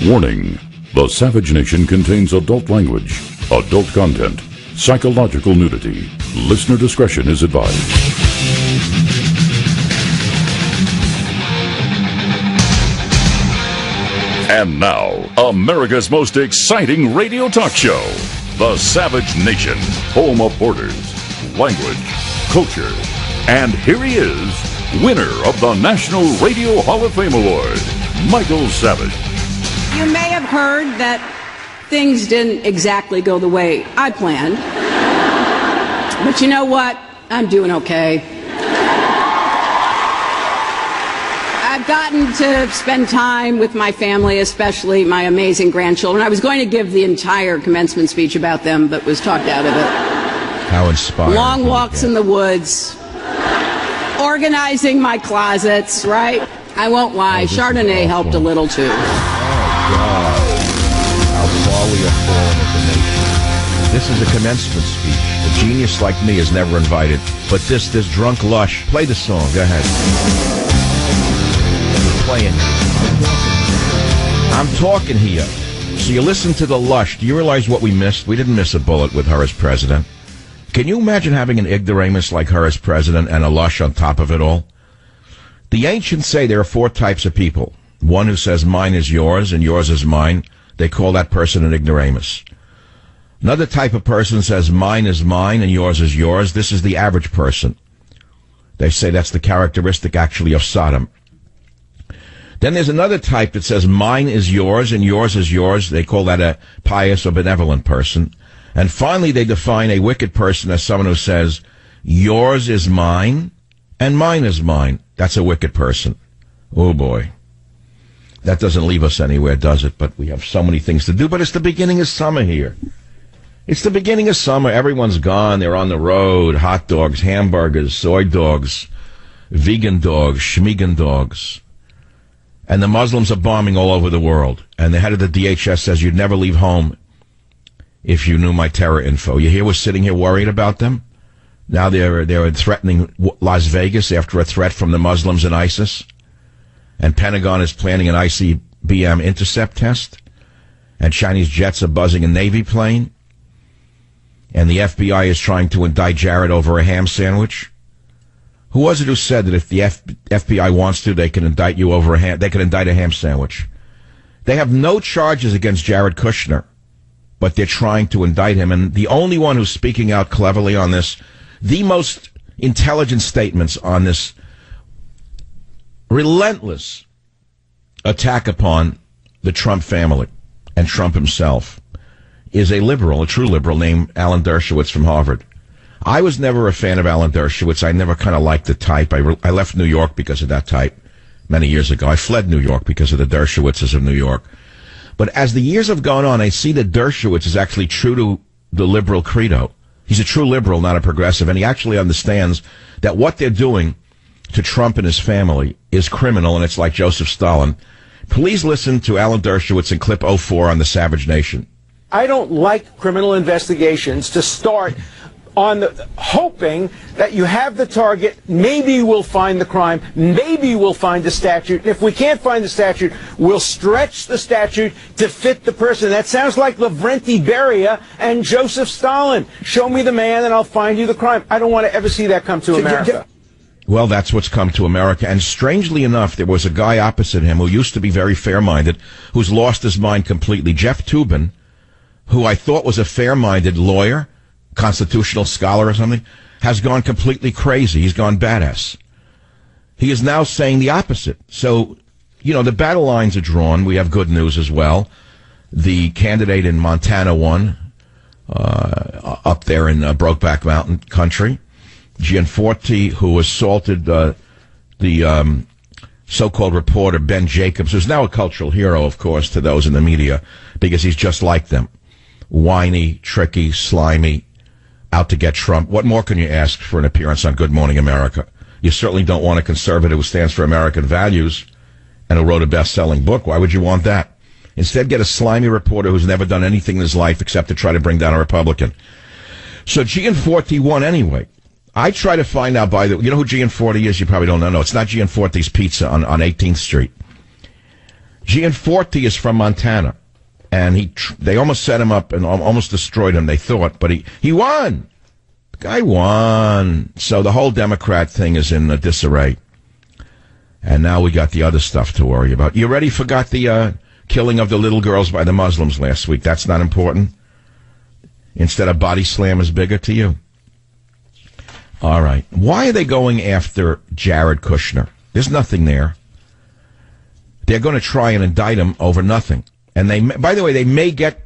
Warning: the Savage Nation contains adult language, adult content, psychological nudity. Listener discretion is advised. And now, America's most exciting radio talk show, The Savage Nation, home of borders, language, culture. And here he is, winner of the National Radio Hall of Fame Award, Michael Savage. You may have heard that things didn't exactly go the way I planned. But you know what? I'm doing okay. I've gotten to spend time with my family, especially my amazing grandchildren. I was going to give the entire commencement speech about them, but was talked out of it. How inspiring. Long walks in the woods, organizing my closets, right? I won't lie, Chardonnay helped a little too. God, how far we have fallen as a nation. This is a commencement speech. A genius like me is never invited. But this drunk lush. Play the song. Go ahead. You're playing. I'm talking here. So you listen to the lush. Do you realize what we missed? We didn't miss a bullet with her as president. Can you imagine having an ignoramus like her as president and a lush on top of it all? The ancients say there are four types of people. One who says mine is yours and yours is mine. They call that person an ignoramus. Another type of person says mine is mine and yours is yours. This is the average person. They say that's the characteristic actually of Sodom. Then there's another type that says mine is yours and yours is yours. They call that a pious or benevolent person. And finally they define a wicked person as someone who says yours is mine and mine is mine. That's a wicked person. Oh boy. That doesn't leave us anywhere, does it? But we have so many things to do. But it's the beginning of summer here. It's the beginning of summer. Everyone's gone. They're on the road. Hot dogs, hamburgers, soy dogs, vegan dogs, schmegan dogs. And the Muslims are bombing all over the world. And the head of the DHS says you'd never leave home if you knew my terror info. You hear we're sitting here worried about them? Now they're threatening Las Vegas after a threat from the Muslims and ISIS. And Pentagon is planning an ICBM intercept test. And Chinese jets are buzzing a Navy plane. And the FBI is trying to indict Jared over a ham sandwich. Who was it who said that if the FBI wants to, they can indict you over they can indict a ham sandwich? They have no charges against Jared Kushner, but they're trying to indict him. And the only one who's speaking out cleverly on this, the most intelligent statements on this relentless attack upon the Trump family and Trump himself, is a liberal, a true liberal named Alan Dershowitz from Harvard. I was never a fan of Alan Dershowitz. I never kind of liked the type. I left New York because of that type many years ago. I fled New York because of the Dershowitzes of New York. But as the years have gone on, I see that Dershowitz is actually true to the liberal credo. He's a true liberal, not a progressive, and he actually understands that what they're doing to Trump and his family is criminal, and it's like Joseph Stalin. Please listen to Alan Dershowitz in clip 04 on the Savage Nation. I don't like criminal investigations to start on hoping that you have the target, maybe we'll find the crime, maybe we'll find the statute. If we can't find the statute, we'll stretch the statute to fit the person. That sounds like Lavrenti Beria and Joseph Stalin. Show me the man and I'll find you the crime. I don't want to ever see that come to America. Well, that's what's come to America. And strangely enough, there was a guy opposite him who used to be very fair-minded, who's lost his mind completely. Jeff Toobin, who I thought was a fair-minded lawyer, constitutional scholar or something, has gone completely crazy. He's gone badass. He is now saying the opposite. So, you know, the battle lines are drawn. We have good news as well. The candidate in Montana won, up there in Brokeback Mountain country. Gianforte, who assaulted the so-called reporter Ben Jacobs, who's now a cultural hero, of course, to those in the media, because he's just like them. Whiny, tricky, slimy, out to get Trump. What more can you ask for an appearance on Good Morning America? You certainly don't want a conservative who stands for American values and who wrote a best-selling book. Why would you want that? Instead, get a slimy reporter who's never done anything in his life except to try to bring down a Republican. So Gianforte won anyway. I try to find out you know who Gianforte is? You probably don't know. No, it's not Gianforte's Pizza on 18th Street. Gianforte is from Montana, and they almost set him up and almost destroyed him, they thought, but he won. The guy won. So the whole Democrat thing is in disarray. And now we got the other stuff to worry about. You already forgot the killing of the little girls by the Muslims last week. That's not important. Instead of body slam is bigger to you. All right. Why are they going after Jared Kushner? There's nothing there. They're going to try and indict him over nothing. And by the way, they may get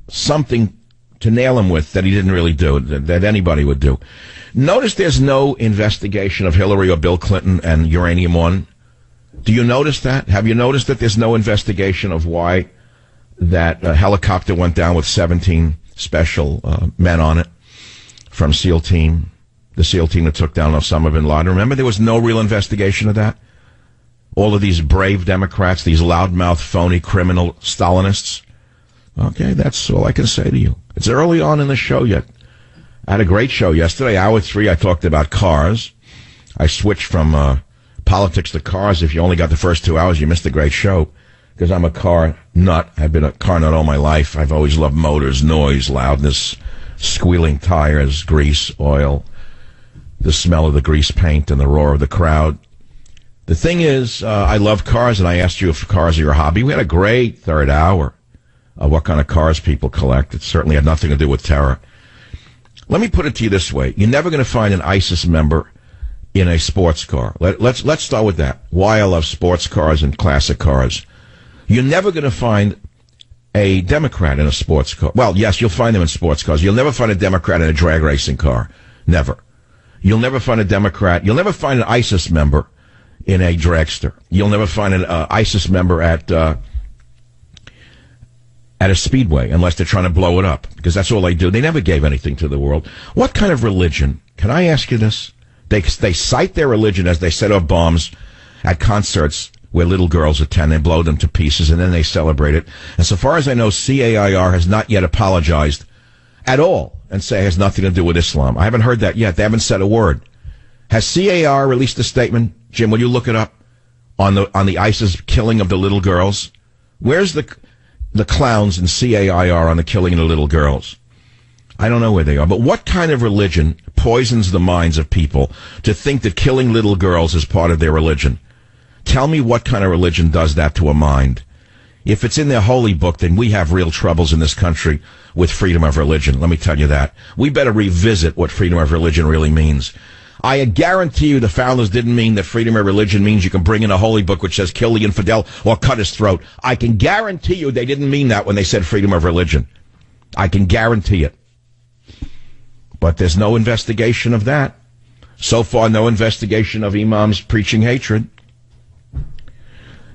something to nail him with that he didn't really do, that anybody would do. Notice there's no investigation of Hillary or Bill Clinton and Uranium One. Do you notice that? Have you noticed that there's no investigation of why that helicopter went down with 17 special men on it from SEAL Team, the SEAL team that took down Osama bin Laden? Remember, there was no real investigation of that? All of these brave Democrats, these loudmouth, phony, criminal Stalinists. Okay, that's all I can say to you. It's early on in the show yet. I had a great show yesterday. Hour 3, I talked about cars. I switched from politics to cars. If you only got the first 2 hours, you missed a great show, because I'm a car nut. I've been a car nut all my life. I've always loved motors, noise, loudness, squealing tires, grease, oil, the smell of the grease paint, and the roar of the crowd. The thing is, I love cars, and I asked you if cars are your hobby. We had a great third hour of what kind of cars people collect. It certainly had nothing to do with terror. Let me put it to you this way. You're never going to find an ISIS member in a sports car. Let's start with that. Why I love sports cars and classic cars. You're never going to find a Democrat in a sports car. Well, yes, you'll find them in sports cars. You'll never find a Democrat in a drag racing car. Never. You'll never find a Democrat. You'll never find an ISIS member in a dragster. You'll never find an ISIS member at a speedway, unless they're trying to blow it up, because that's all they do. They never gave anything to the world. What kind of religion? Can I ask you this? They cite their religion as they set off bombs at concerts where little girls attend and blow them to pieces, and then they celebrate it. And so far as I know, CAIR has not yet apologized at all and say it has nothing to do with Islam. I haven't heard that yet. They haven't said a word. Has CAIR released a statement? Jim, will you look it up on the ISIS killing of the little girls? Where's the clowns in CAIR on the killing of the little girls? I don't know where they are. But what kind of religion poisons the minds of people to think that killing little girls is part of their religion? Tell me what kind of religion does that to a mind. If it's in their holy book, then we have real troubles in this country with freedom of religion. Let me tell you that. We better revisit what freedom of religion really means. I guarantee you the founders didn't mean that freedom of religion means you can bring in a holy book which says kill the infidel or cut his throat. I can guarantee you they didn't mean that when they said freedom of religion. I can guarantee it. But there's no investigation of that. So far, no investigation of imams preaching hatred.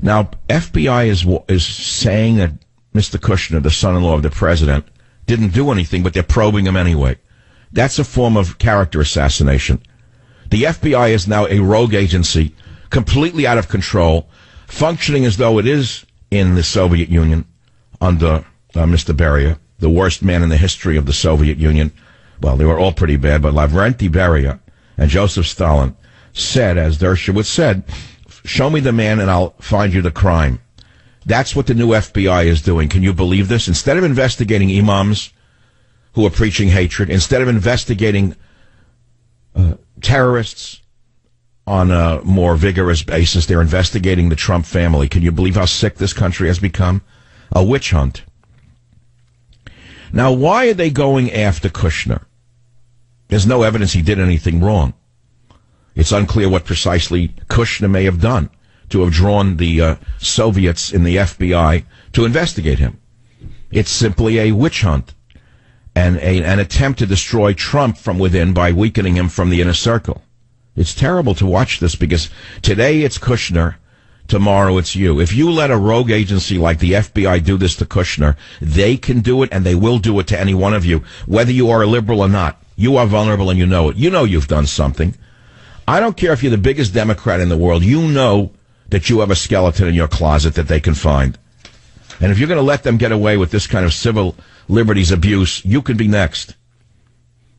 Now, FBI is saying that Mr. Kushner, the son-in-law of the president, didn't do anything, but they're probing him anyway. That's a form of character assassination. The FBI is now a rogue agency, completely out of control, functioning as though it is in the Soviet Union under Mr. Beria, the worst man in the history of the Soviet Union. Well, they were all pretty bad, but Lavrenti Beria and Joseph Stalin said, as Dershowitz said, show me the man and I'll find you the crime. That's what the new FBI is doing. Can you believe this? Instead of investigating imams who are preaching hatred, instead of investigating terrorists on a more vigorous basis, they're investigating the Trump family. Can you believe how sick this country has become? A witch hunt. Now, why are they going after Kushner? There's no evidence he did anything wrong. It's unclear what precisely Kushner may have done to have drawn the Soviets in the FBI to investigate him. It's simply a witch hunt and an attempt to destroy Trump from within by weakening him from the inner circle. It's terrible to watch this because today it's Kushner, tomorrow it's you. If you let a rogue agency like the FBI do this to Kushner, they can do it and they will do it to any one of you, whether you are a liberal or not. You are vulnerable and you know it. You know you've done something. I don't care if you're the biggest Democrat in the world. You know that you have a skeleton in your closet that they can find. And if you're going to let them get away with this kind of civil liberties abuse, you could be next.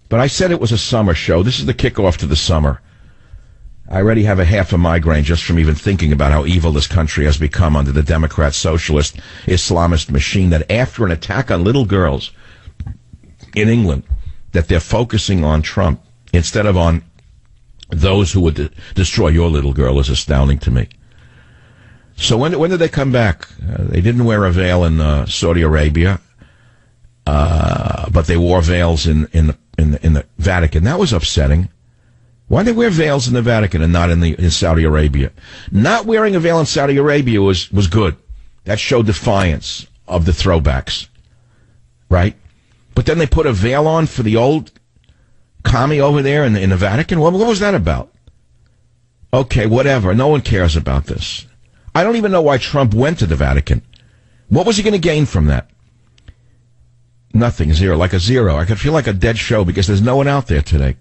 But I said it was a summer show. This is the kickoff to the summer. I already have a half a migraine just from even thinking about how evil this country has become under the Democrat, socialist, Islamist machine, that after an attack on little girls in England, that they're focusing on Trump instead of on those who would destroy your little girl is astounding to me. So when did they come back? They didn't wear a veil in Saudi Arabia, but they wore veils in the Vatican. That was upsetting. Why did they wear veils in the Vatican and not in Saudi Arabia? Not wearing a veil in Saudi Arabia was good. That showed defiance of the throwbacks, right? But then they put a veil on for the old commie over there in the Vatican. What was that about? Okay, whatever. No one cares about this. I don't even know why Trump went to the Vatican. What was he going to gain from that? Nothing. Zero. Like a zero. I could feel like a dead show because there's no one out there today.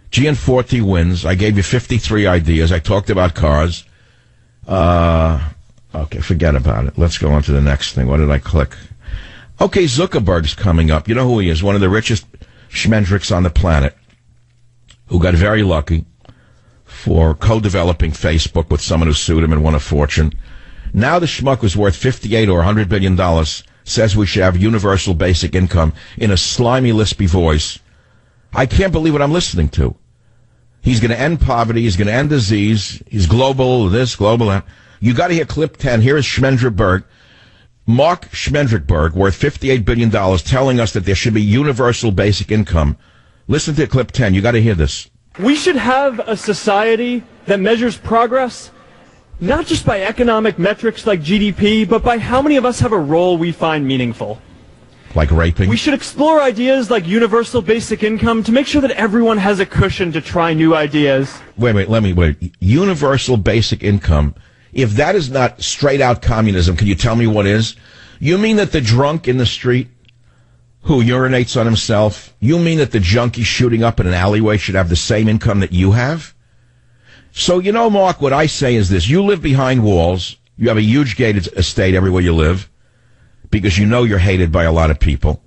Gianforte wins. I gave you 53 ideas. I talked about cars. Okay, forget about it. Let's go on to the next thing. What did I click? Okay, Zuckerberg's coming up. You know who he is? One of the richest schmendricks on the planet who got very lucky for co-developing Facebook with someone who sued him and won a fortune. Now the schmuck was worth $58 or $100 billion, says we should have universal basic income in a slimy, lispy voice. I can't believe what I'm listening to. He's going to end poverty. He's going to end disease. He's global this, global that. You got to hear clip 10. Here is Schmendrickberg, Mark Schmendrickberg, worth $58 billion, telling us that there should be universal basic income. Listen to clip 10. You got to hear this. We should have a society that measures progress not just by economic metrics like GDP, but by how many of us have a role we find meaningful. Like raping? We should explore ideas like universal basic income to make sure that everyone has a cushion to try new ideas. Wait. Universal basic income. If that is not straight out communism, can you tell me what is? You mean that the drunk in the street who urinates on himself, you mean that the junkie shooting up in an alleyway should have the same income that you have? So, you know, Mark, what I say is this. You live behind walls. You have a huge gated estate everywhere you live because you know you're hated by a lot of people.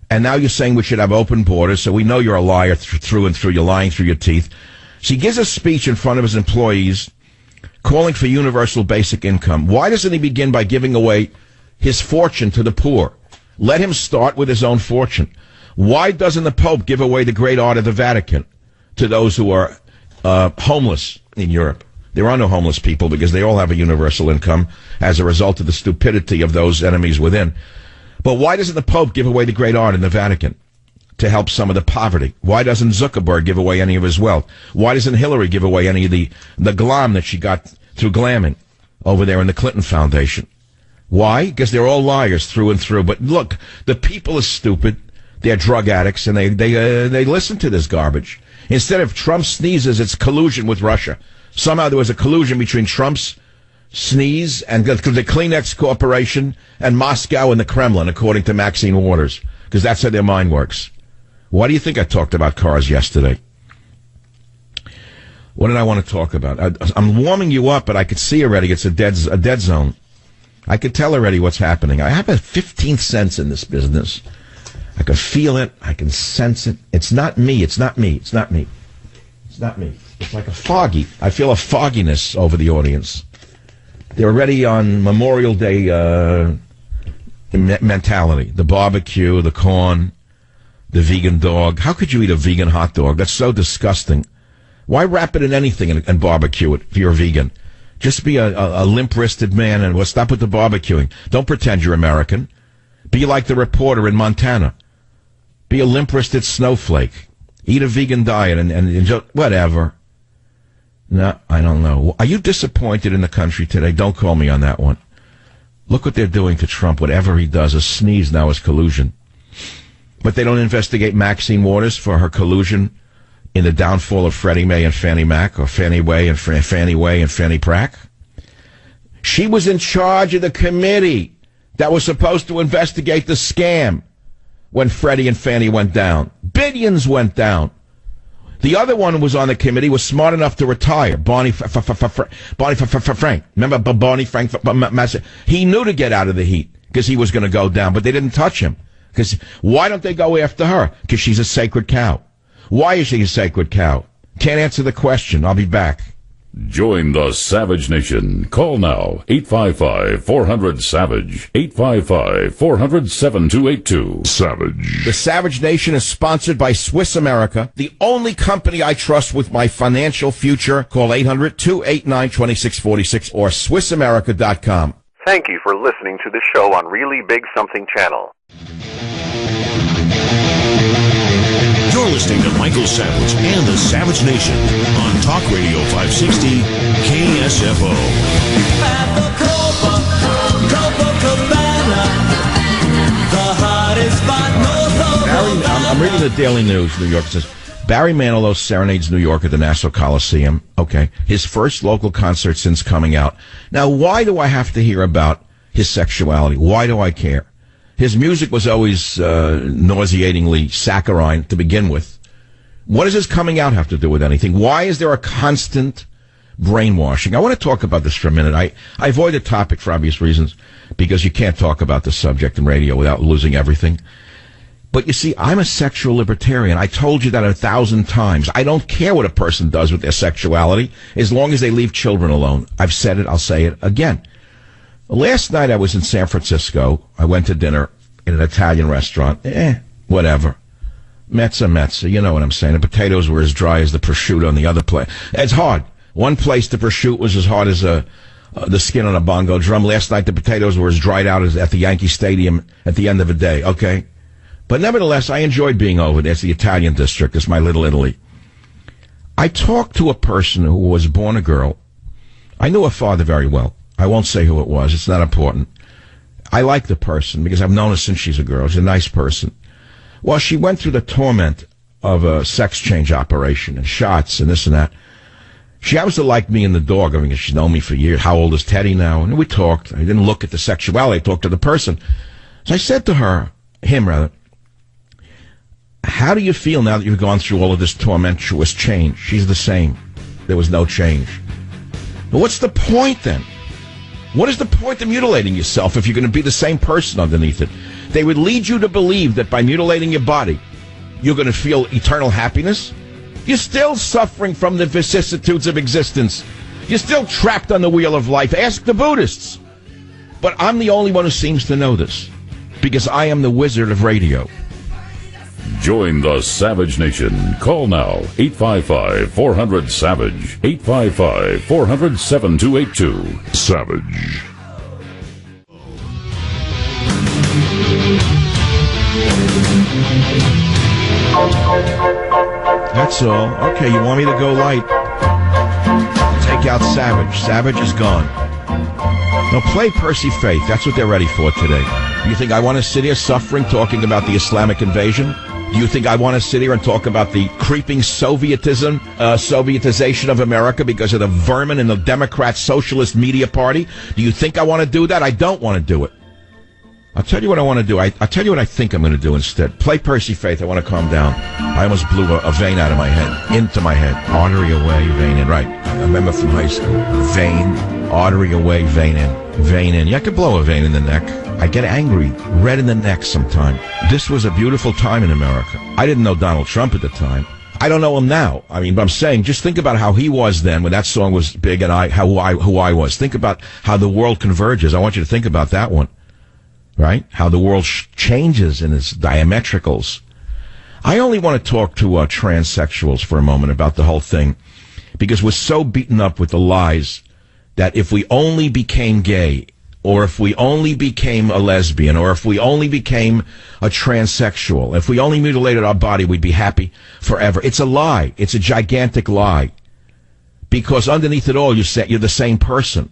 And now you're saying we should have open borders, so we know you're a liar through and through. You're lying through your teeth. So he gives a speech in front of his employees calling for universal basic income. Why doesn't he begin by giving away his fortune to the poor? Let him start with his own fortune. Why doesn't the Pope give away the great art of the Vatican to those who are homeless in Europe? There are no homeless people because they all have a universal income as a result of the stupidity of those enemies within. But why doesn't the Pope give away the great art in the Vatican to help some of the poverty? Why doesn't Zuckerberg give away any of his wealth? Why doesn't Hillary give away any of the glam that she got through glamming over there in the Clinton Foundation? Why? Because they're all liars through and through. But look, the people are stupid. They're drug addicts, and they listen to this garbage. Instead of Trump sneezes, it's collusion with Russia. Somehow there was a collusion between Trump's sneeze and the Kleenex Corporation and Moscow and the Kremlin, according to Maxine Waters, because that's how their mind works. Why do you think I talked about cars yesterday? What did I want to talk about? I'm warming you up, but I could see already it's a dead zone. I could tell already what's happening. I have a 15th sense in this business. I can feel it. I can sense it. It's not me. It's not me. It's not me. It's not me. It's like a foggy. I feel a fogginess over the audience. They're already on Memorial Day mentality. The barbecue, the corn, the vegan dog. How could you eat a vegan hot dog? That's so disgusting. Why wrap it in anything and barbecue it if you're a vegan? Just be a limp-wristed man and stop with the barbecuing. Don't pretend you're American. Be like the reporter in Montana. Be a limp-wristed snowflake. Eat a vegan diet and enjoy, whatever. No, I don't know. Are you disappointed in the country today? Don't call me on that one. Look what they're doing to Trump. Whatever he does, a sneeze now is collusion. But they don't investigate Maxine Waters for her collusion in the downfall of Freddie Mae and Fannie Mac, or Fannie Way and Fannie Way and Fannie Prack. She was in charge of the committee that was supposed to investigate the scam when Freddie and Fannie went down. Billions went down. The other one who was on the committee was smart enough to retire, Barney Frank. Remember Barney Frank? He knew to get out of the heat because he was going to go down, but they didn't touch him. Because why don't they go after her? Because she's a sacred cow. Why is she a sacred cow? Can't answer the question. I'll be back. Join the Savage Nation. Call now. 855-400-SAVAGE. 855-400-7282. Savage. The Savage Nation is sponsored by Swiss America, the only company I trust with my financial future. Call 800-289-2646 or SwissAmerica.com. Thank you for listening to the show on Really Big Something Channel. You're listening to Michael Savage and the Savage Nation on Talk Radio 560 KSFO. I'm reading the Daily News. New York says Barry Manilow serenades New York at the Nassau Coliseum. Okay. His first local concert since coming out. Now, why do I have to hear about his sexuality? Why do I care? His music was always nauseatingly saccharine to begin with. What does his coming out have to do with anything? Why is there a constant brainwashing? I want to talk about this for a minute. I avoid the topic for obvious reasons because you can't talk about the subject in radio without losing everything. But you see, I'm a sexual libertarian. I told you that 1,000 times. I don't care what a person does with their sexuality as long as they leave children alone. I've said it. I'll say it again. Last night I was in San Francisco. I went to dinner in an Italian restaurant. Whatever. Mezza. You know what I'm saying. The potatoes were as dry as the prosciutto on the other place. It's hard. One place the prosciutto was as hard as the skin on a bongo drum. Last night the potatoes were as dried out as at the Yankee Stadium at the end of the day. Okay? But nevertheless, I enjoyed being over there. It's the Italian district. It's my little Italy. I talked to a person who was born a girl. I knew her father very well. I won't say who it was. It's not important. I like the person because I've known her since she's a girl. She's a nice person. Well, she went through the torment of a sex change operation and shots and this and that. She happens to like me and the dog. I mean, she's known me for years. How old is Teddy now? And we talked. I didn't look at the sexuality. I talked to the person. So I said to him, how do you feel now that you've gone through all of this tormentuous change? She's the same. There was no change. But what's the point then? What is the point of mutilating yourself if you're going to be the same person underneath it? They would lead you to believe that by mutilating your body, you're going to feel eternal happiness. You're still suffering from the vicissitudes of existence. You're still trapped on the wheel of life. Ask the Buddhists. But I'm the only one who seems to know this because I am the wizard of radio. Join the Savage Nation. Call now. 855-400-SAVAGE. 855-400-7282. Savage. That's all. Okay, you want me to go light? Take out Savage. Savage is gone. Now play Percy Faith. That's what they're ready for today. You think I want to sit here suffering talking about the Islamic invasion? Do you think I want to sit here and talk about the creeping Sovietization of America because of the vermin in the Democrat Socialist Media Party? Do you think I want to do that? I don't want to do it. I'll tell you what I want to do. I'll tell you what I think I'm going to do instead. Play Percy Faith. I want to calm down. I almost blew a vein out of my head, into my head. Artery away, vein in. Right. I remember from high school. Vein, artery away, vein in. Vein in. Yeah, I could blow a vein in the neck. I get angry, red in the neck sometime. This was a beautiful time in America. I didn't know Donald Trump at the time. I don't know him now. I mean, but I'm saying, just think about how he was then when that song was big and who I was. Think about how the world converges. I want you to think about that one. Right? How the world changes in its diametricals. I only want to talk to transsexuals for a moment about the whole thing because we're so beaten up with the lies that if we only became gay, or if we only became a lesbian, or if we only became a transsexual, if we only mutilated our body, we'd be happy forever. It's a lie. It's a gigantic lie. Because underneath it all, you're the same person.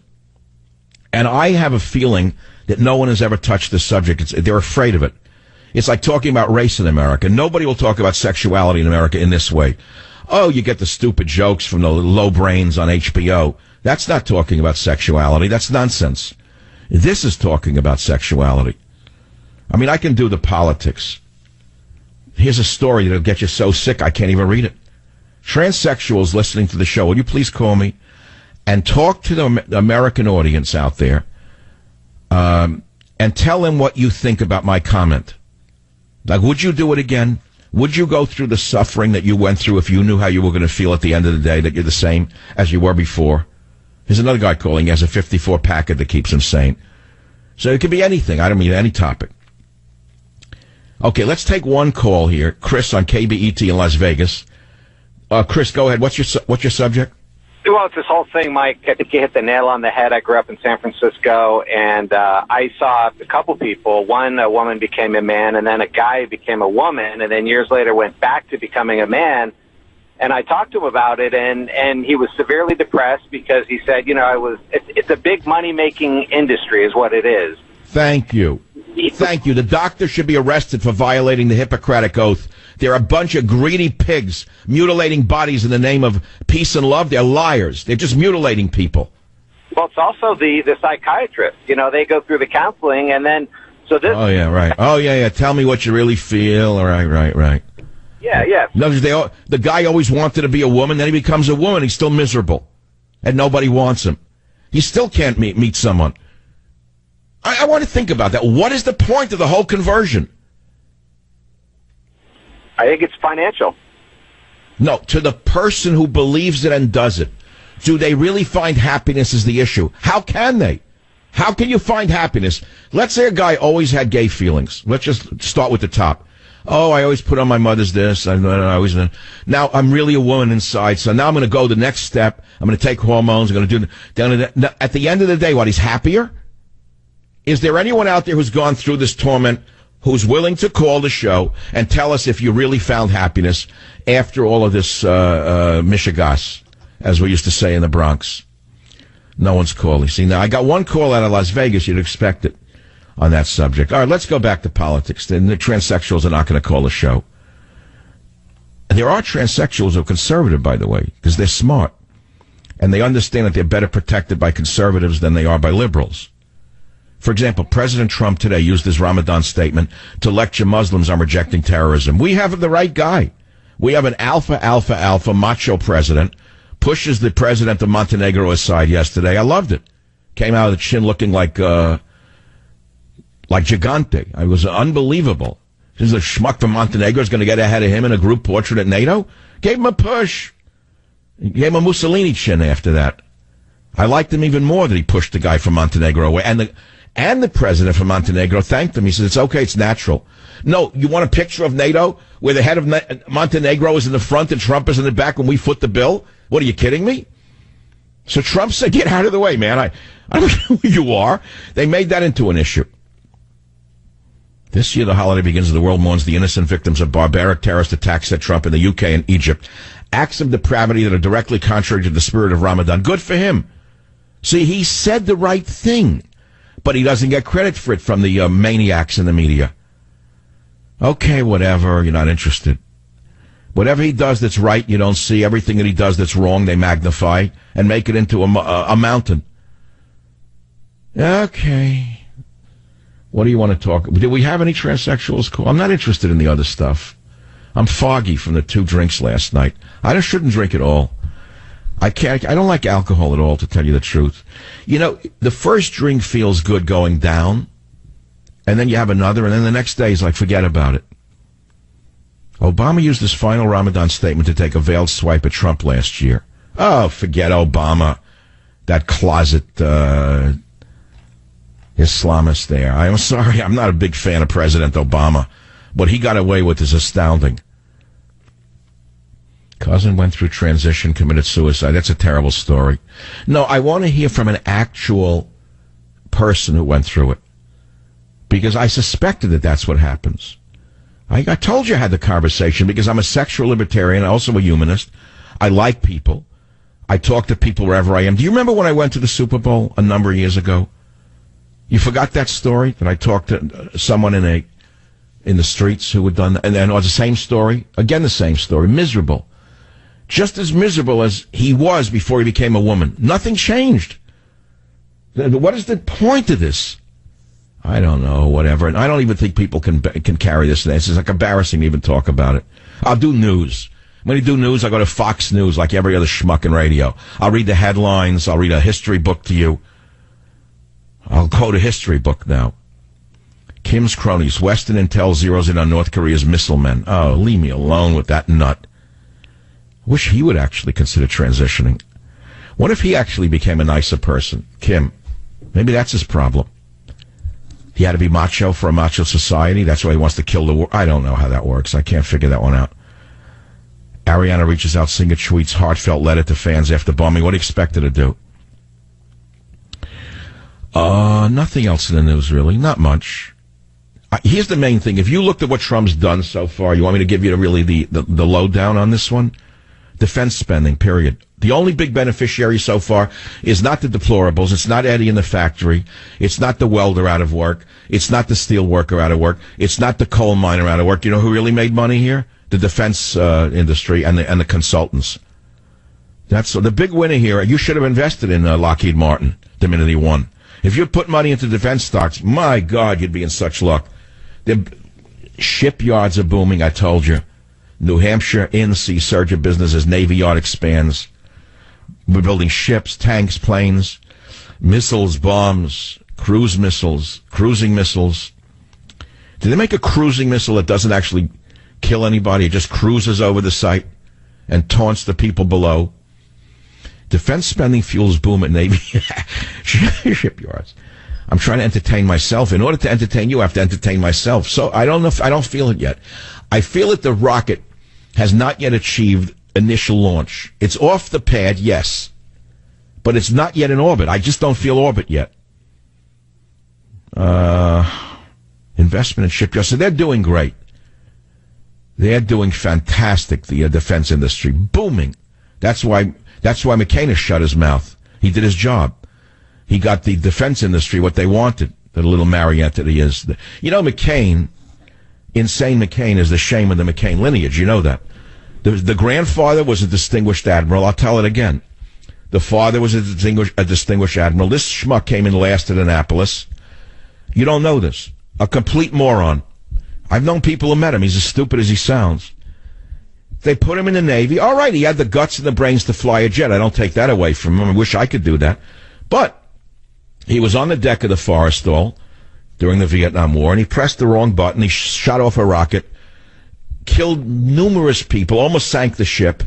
And I have a feeling that no one has ever touched this subject. They're afraid of it. It's like talking about race in America. Nobody will talk about sexuality in America in this way. Oh, you get the stupid jokes from the low brains on HBO. That's not talking about sexuality. That's nonsense. This is talking about sexuality. I mean, I can do the politics. Here's a story that'll get you so sick I can't even read it. Transsexuals listening to the show, will you please call me and talk to the American audience out there and tell them what you think about my comment. Like, would you do it again? would you go through the suffering that you went through if you knew how you were going to feel at the end of the day, that you're the same as you were before? Here's another guy calling. He has a 54 packet that keeps him sane. So it could be anything. I don't mean any topic. Okay, let's take one call here. Chris on KBET in Las Vegas. Chris, go ahead. What's your subject? Well, it's this whole thing, Mike. I think you hit the nail on the head. I grew up in San Francisco, and I saw a couple people. One, a woman became a man, and then a guy became a woman, and then years later went back to becoming a man. And I talked to him about it, and he was severely depressed because he said, it's a big money-making industry is what it is. Thank you. Thank you. The doctor should be arrested for violating the Hippocratic Oath. They're a bunch of greedy pigs mutilating bodies in the name of peace and love. They're liars. They're just mutilating people. Well, it's also the psychiatrist. They go through the counseling, and then so this. Oh yeah, right. Oh yeah. Tell me what you really feel. All right. Yeah. No, the guy always wanted to be a woman. Then he becomes a woman. He's still miserable, and nobody wants him. He still can't meet someone. I want to think about that. What is the point of the whole conversion? I think it's financial. No, to the person who believes it and does it. Do they really find happiness is the issue? How can they? How can you find happiness? Let's say a guy always had gay feelings. Let's just start with the top. Oh, I always put on my mother's this. Now I'm really a woman inside, so now I'm going to go the next step. I'm going to take hormones. I'm going to do. At the end of the day, what, he's happier? Is there anyone out there who's gone through this torment who's willing to call the show and tell us if you really found happiness after all of this mishigas, as we used to say in the Bronx? No one's calling. See, now I got one call out of Las Vegas. You'd expect it on that subject. All right, let's go back to politics. The transsexuals are not going to call the show. There are transsexuals who are conservative, by the way, because they're smart. And they understand that they're better protected by conservatives than they are by liberals. For example, President Trump today used his Ramadan statement to lecture Muslims on rejecting terrorism. We have the right guy. We have an alpha macho president. Pushes the president of Montenegro aside yesterday. I loved it. Came out of the chin looking like Gigante. It was unbelievable. This is a schmuck from Montenegro is going to get ahead of him in a group portrait at NATO. Gave him a push. Gave him a Mussolini chin after that. I liked him even more that he pushed the guy from Montenegro away. And the president from Montenegro thanked him. He said, it's okay, it's natural. No, you want a picture of NATO where the head of Montenegro is in the front and Trump is in the back when we foot the bill? What, are you kidding me? So Trump said, get out of the way, man. I don't know who you are. They made that into an issue. This year, the holiday begins as the world mourns the innocent victims of barbaric terrorist attacks, said Trump, in the UK and Egypt. Acts of depravity that are directly contrary to the spirit of Ramadan. Good for him. See, he said the right thing, but he doesn't get credit for it from the maniacs in the media. Okay, whatever, you're not interested. Whatever he does that's right, you don't see. Everything that he does that's wrong, they magnify and make it into a mountain. Okay. What do you want to talk? Did we have any transsexuals call? I'm not interested in the other stuff. I'm foggy from the 2 drinks last night. I shouldn't drink at all. I don't like alcohol at all, to tell you the truth. You know, the first drink feels good going down, and then you have another, and then the next day is like, forget about it. Obama used his final Ramadan statement to take a veiled swipe at Trump last year. Oh, forget Obama. That closet Islamist there. I'm sorry, I'm not a big fan of President Obama. What he got away with is astounding. Cousin went through transition, committed suicide. That's a terrible story. No, I want to hear from an actual person who went through it, because I suspected that that's what happens. I told you I had the conversation because I'm a sexual libertarian, also a humanist. I like people. I talk to people wherever I am. Do you remember when I went to the Super Bowl a number of years ago? You forgot that story? That I talked to someone in the streets who had done that, and then it was the same story? Again, the same story. Miserable. Just as miserable as he was before he became a woman. Nothing changed. What is the point of this? I don't know, whatever. And I don't even think people can carry this. It's like embarrassing to even talk about it. I'll do news. When you do news, I go to Fox News like every other schmuck in radio. I'll read the headlines. I'll read a history book to you. I'll quote a history book now. Kim's cronies. Western intel zeroes in on North Korea's missile men. Oh, leave me alone with that nut. Wish he would actually consider transitioning. What if he actually became a nicer person? Kim. Maybe that's his problem. He had to be macho for a macho society. That's why he wants to kill the war. I don't know how that works. I can't figure that one out. Ariana reaches out, Singer tweets heartfelt letter to fans after bombing. What do you expect her to do? Nothing else in the news, really. Not much. Here's the main thing. If you looked at what Trump's done so far, you want me to give you the lowdown on this one? Defense spending, period. The only big beneficiary so far is not the deplorables. It's not Eddie in the factory. It's not the welder out of work. It's not the steel worker out of work. It's not the coal miner out of work. You know who really made money here? The defense industry and the consultants. That's the big winner here. You should have invested in Lockheed Martin the minute he won. If you put money into defense stocks, my God, you'd be in such luck. The shipyards are booming, I told you. New Hampshire in-sea surge of business as Navy Yard expands. We're building ships, tanks, planes, missiles, bombs, cruising missiles. Did they make a cruising missile that doesn't actually kill anybody? It just cruises over the site and taunts the people below. Defense spending fuels boom at Navy shipyards. I'm trying to entertain myself. In order to entertain you, I have to entertain myself. So I don't know if I don't feel it yet. I feel that the rocket has not yet achieved initial launch. It's off the pad, yes, but it's not yet in orbit. I just don't feel orbit yet. Investment in shipyards. So they're doing great. They're doing fantastic, the defense industry. Booming. That's why McCain has shut his mouth. He did his job. He got the defense industry what they wanted, the little marionette that he is. You know, McCain, insane McCain, is the shame of the McCain lineage. You know that. The grandfather was a distinguished admiral. I'll tell it again. The father was a distinguished admiral. This schmuck came in last at Annapolis. You don't know this. A complete moron. I've known people who met him. He's as stupid as he sounds. They put him in the Navy. All right, he had the guts and the brains to fly a jet. I don't take that away from him. I wish I could do that. But he was on the deck of the Forrestal during the Vietnam War, and he pressed the wrong button. He shot off a rocket, killed numerous people, almost sank the ship.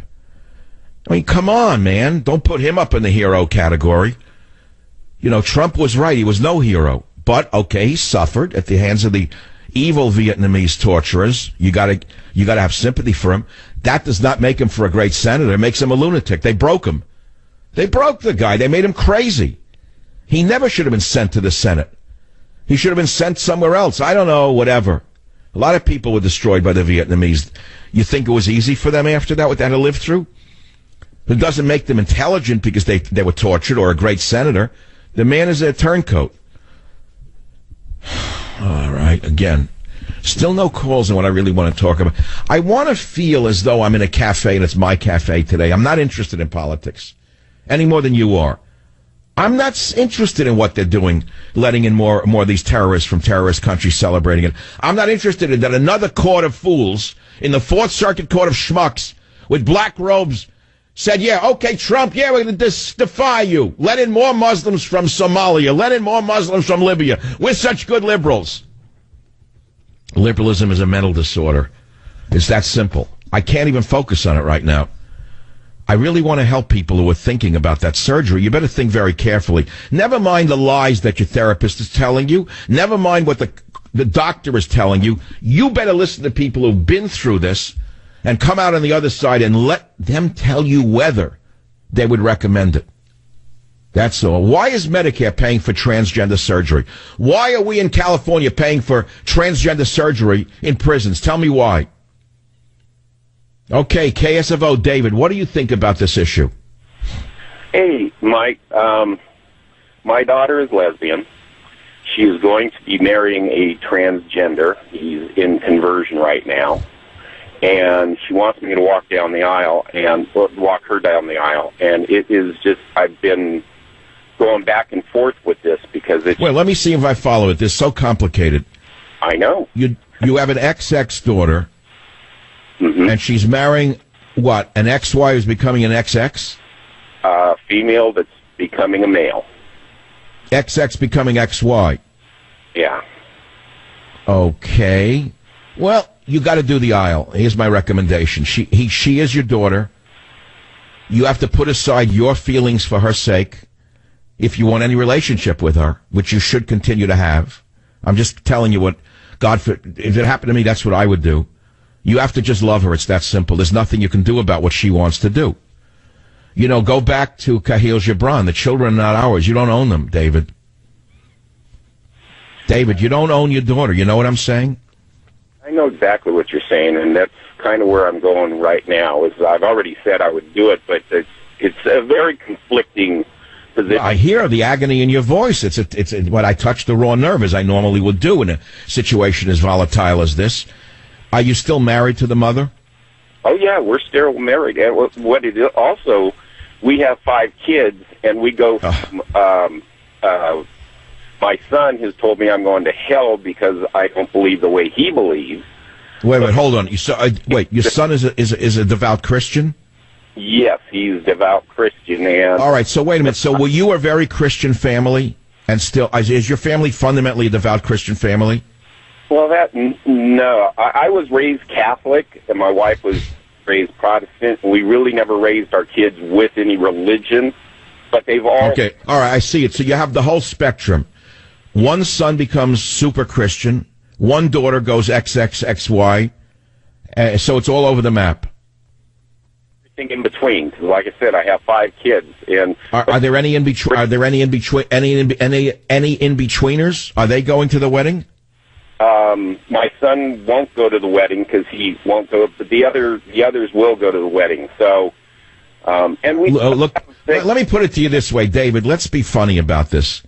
I mean, come on, man. Don't put him up in the hero category. You know, Trump was right. He was no hero. But, okay, he suffered at the hands of the evil Vietnamese torturers. You gotta have sympathy for him. That does not make him for a great senator. It makes him a lunatic. They broke him. They broke the guy. They made him crazy. He never should have been sent to the Senate. He should have been sent somewhere else. I don't know, whatever. A lot of people were destroyed by the Vietnamese. You think it was easy for them after that, what they had to live through? It doesn't make them intelligent because they were tortured or a great senator. The man is a turncoat. All right, again, still no calls on what I really want to talk about. I want to feel as though I'm in a cafe and it's my cafe today. I'm not interested in politics any more than you are. I'm not interested in what they're doing, letting in more of these terrorists from terrorist countries celebrating it. I'm not interested in that another court of fools in the Fourth Circuit Court of Schmucks with black robes said, yeah, okay, Trump, yeah, we're going to defy you. Let in more Muslims from Somalia. Let in more Muslims from Libya. We're such good liberals. Liberalism is a mental disorder. It's that simple. I can't even focus on it right now. I really want to help people who are thinking about that surgery. You better think very carefully. Never mind the lies that your therapist is telling you. Never mind what the doctor is telling you. You better listen to people who've been through this and come out on the other side and let them tell you whether they would recommend it. That's all. Why is Medicare paying for transgender surgery? Why are we in California paying for transgender surgery in prisons? Tell me why. Okay, KSFO, David, what do you think about this issue? Hey, Mike. My daughter is lesbian. She is going to be marrying a transgender. He's in conversion right now. And she wants me to walk down the aisle and walk her down the aisle. And it is just, I've been going back and forth with this because it's... Well, let me see if I follow it. This is so complicated. I know. You have an XX daughter, and she's marrying, what, an XY who's becoming an XX? Female that's becoming a male. XX becoming XY. Yeah. Okay. Well, you got to do the aisle. Here's my recommendation. She is your daughter. You have to put aside your feelings for her sake if you want any relationship with her, which you should continue to have. I'm just telling you what, if it happened to me, that's what I would do. You have to just love her. It's that simple. There's nothing you can do about what she wants to do. You know, go back to Khalil Gibran. The children are not ours. You don't own them, David. David, you don't own your daughter. You know what I'm saying? I know exactly what you're saying, and that's kind of where I'm going right now. Is I've already said I would do it, but it's a very conflicting position. I hear the agony in your voice. It's what I touch the raw nerve, as I normally would do in a situation as volatile as this. Are you still married to the mother? Oh, yeah, we're still married. And what it is, also, we have 5 kids, and we go, my son has told me I'm going to hell because I don't believe the way he believes. Wait, hold on. Your son is a devout Christian? Yes, he's a devout Christian. And all right, so wait a minute. So were you a very Christian family, and still, is your family fundamentally a devout Christian family? Well, no. I was raised Catholic, and my wife was raised Protestant. We really never raised our kids with any religion, but they've all... Okay, all right, I see it. So you have the whole spectrum. One son becomes super Christian, one daughter goes XXXY, so it's all over the map. Everything in between, because like I said, I have 5 kids. And are there any in between? Are there any in between? Any in betweeners? Are they going to the wedding? My son won't go to the wedding because he won't go, but the others will go to the wedding. So, and we look. Let me put it to you this way, David. Let's be funny about this.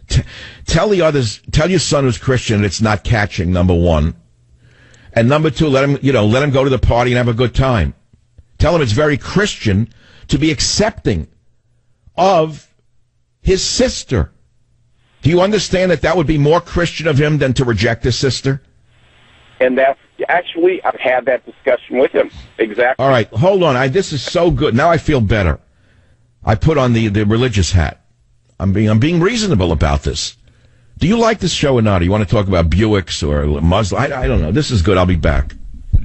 Tell your son who's Christian it's not catching. Number one, and number two, let him go to the party and have a good time. Tell him it's very Christian to be accepting of his sister. Do you understand that would be more Christian of him than to reject his sister? And that's actually, I've had that discussion with him. Exactly. All right, hold on. This is so good. Now I feel better. I put on the religious hat. I'm being reasonable about this. Do you like this show or not? Do you want to talk about Buicks or Muslim? I don't know. This is good. I'll be back.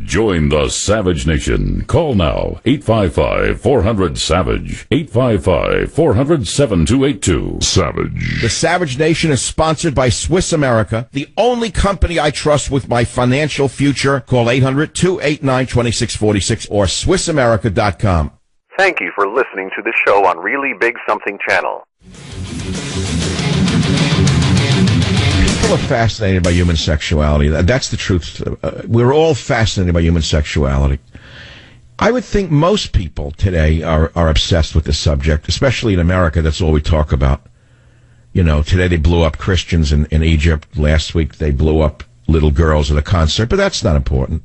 Join the Savage Nation. Call now, 855-400-SAVAGE, 855-400-7282. Savage. The Savage Nation is sponsored by Swiss America, the only company I trust with my financial future. Call 800-289-2646 or SwissAmerica.com. Thank you for listening to the show on Really Big Something Channel. People are fascinated by human sexuality. That's the truth. We're all fascinated by human sexuality. I would think most people today are obsessed with this subject, especially in America. That's all we talk about. You know, today they blew up Christians in Egypt. Last week they blew up little girls at a concert, but that's not important.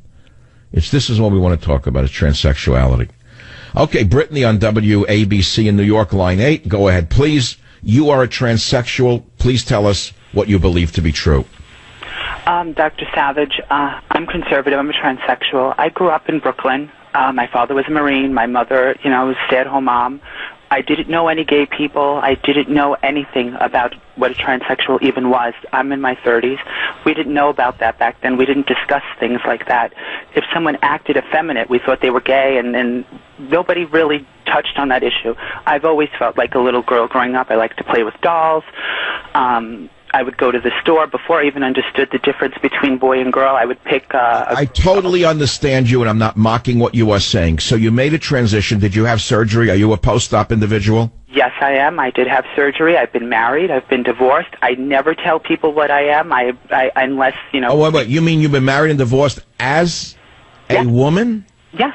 This is what we want to talk about, is transsexuality. Okay, Brittany on WABC in New York, line 8. Go ahead, please. You are a transsexual. Please tell us what you believe to be true. Dr. Savage, I'm conservative. I'm a transsexual. I grew up in Brooklyn. My father was a Marine. My mother, was a stay-at-home mom. I didn't know any gay people. I didn't know anything about what a transsexual even was. I'm in my 30s. We didn't know about that back then. We didn't discuss things like that. If someone acted effeminate, we thought they were gay, and nobody really touched on that issue. I've always felt like a little girl growing up. I liked to play with dolls. I would go to the store before I even understood the difference between boy and girl. I would pick I totally understand you, and I'm not mocking what you are saying. So you made a transition. Did you have surgery? Are you a post-op individual? Yes, I am. I did have surgery. I've been married. I've been divorced. I never tell people what I am. Unless, Oh, wait. You mean you've been married and divorced as a woman? Yes.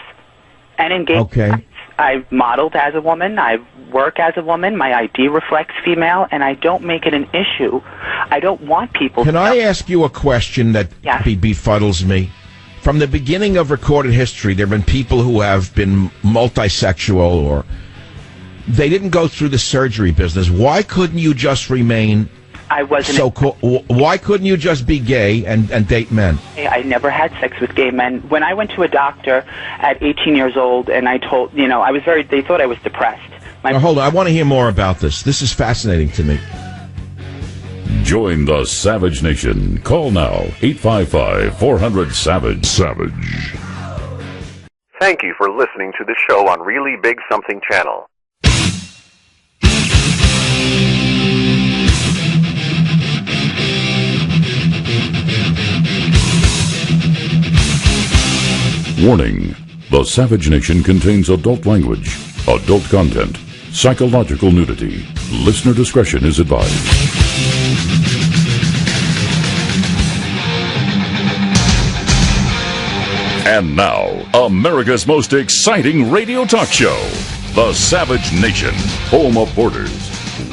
And engaged. Okay. I've modeled as a woman. I work as a woman. My ID reflects female, and I don't make it an issue. I don't want people Can I ask you a question that befuddles me? From the beginning of recorded history, there have been people who have been multisexual, or they didn't go through the surgery business. Why couldn't you just remain why couldn't you just be gay and date men? I never had sex with gay men. When I went to a doctor at 18 years old, and I told, they thought I was depressed. Now, hold on, I want to hear more about this. This is fascinating to me. Join the Savage Nation. Call now, 855-400-SAVAGE. Savage. Thank you for listening to the show on Really Big Something Channel. Warning. The Savage Nation contains adult language, adult content, psychological nudity. Listener discretion is advised. And now, America's most exciting radio talk show, The Savage Nation, home of borders,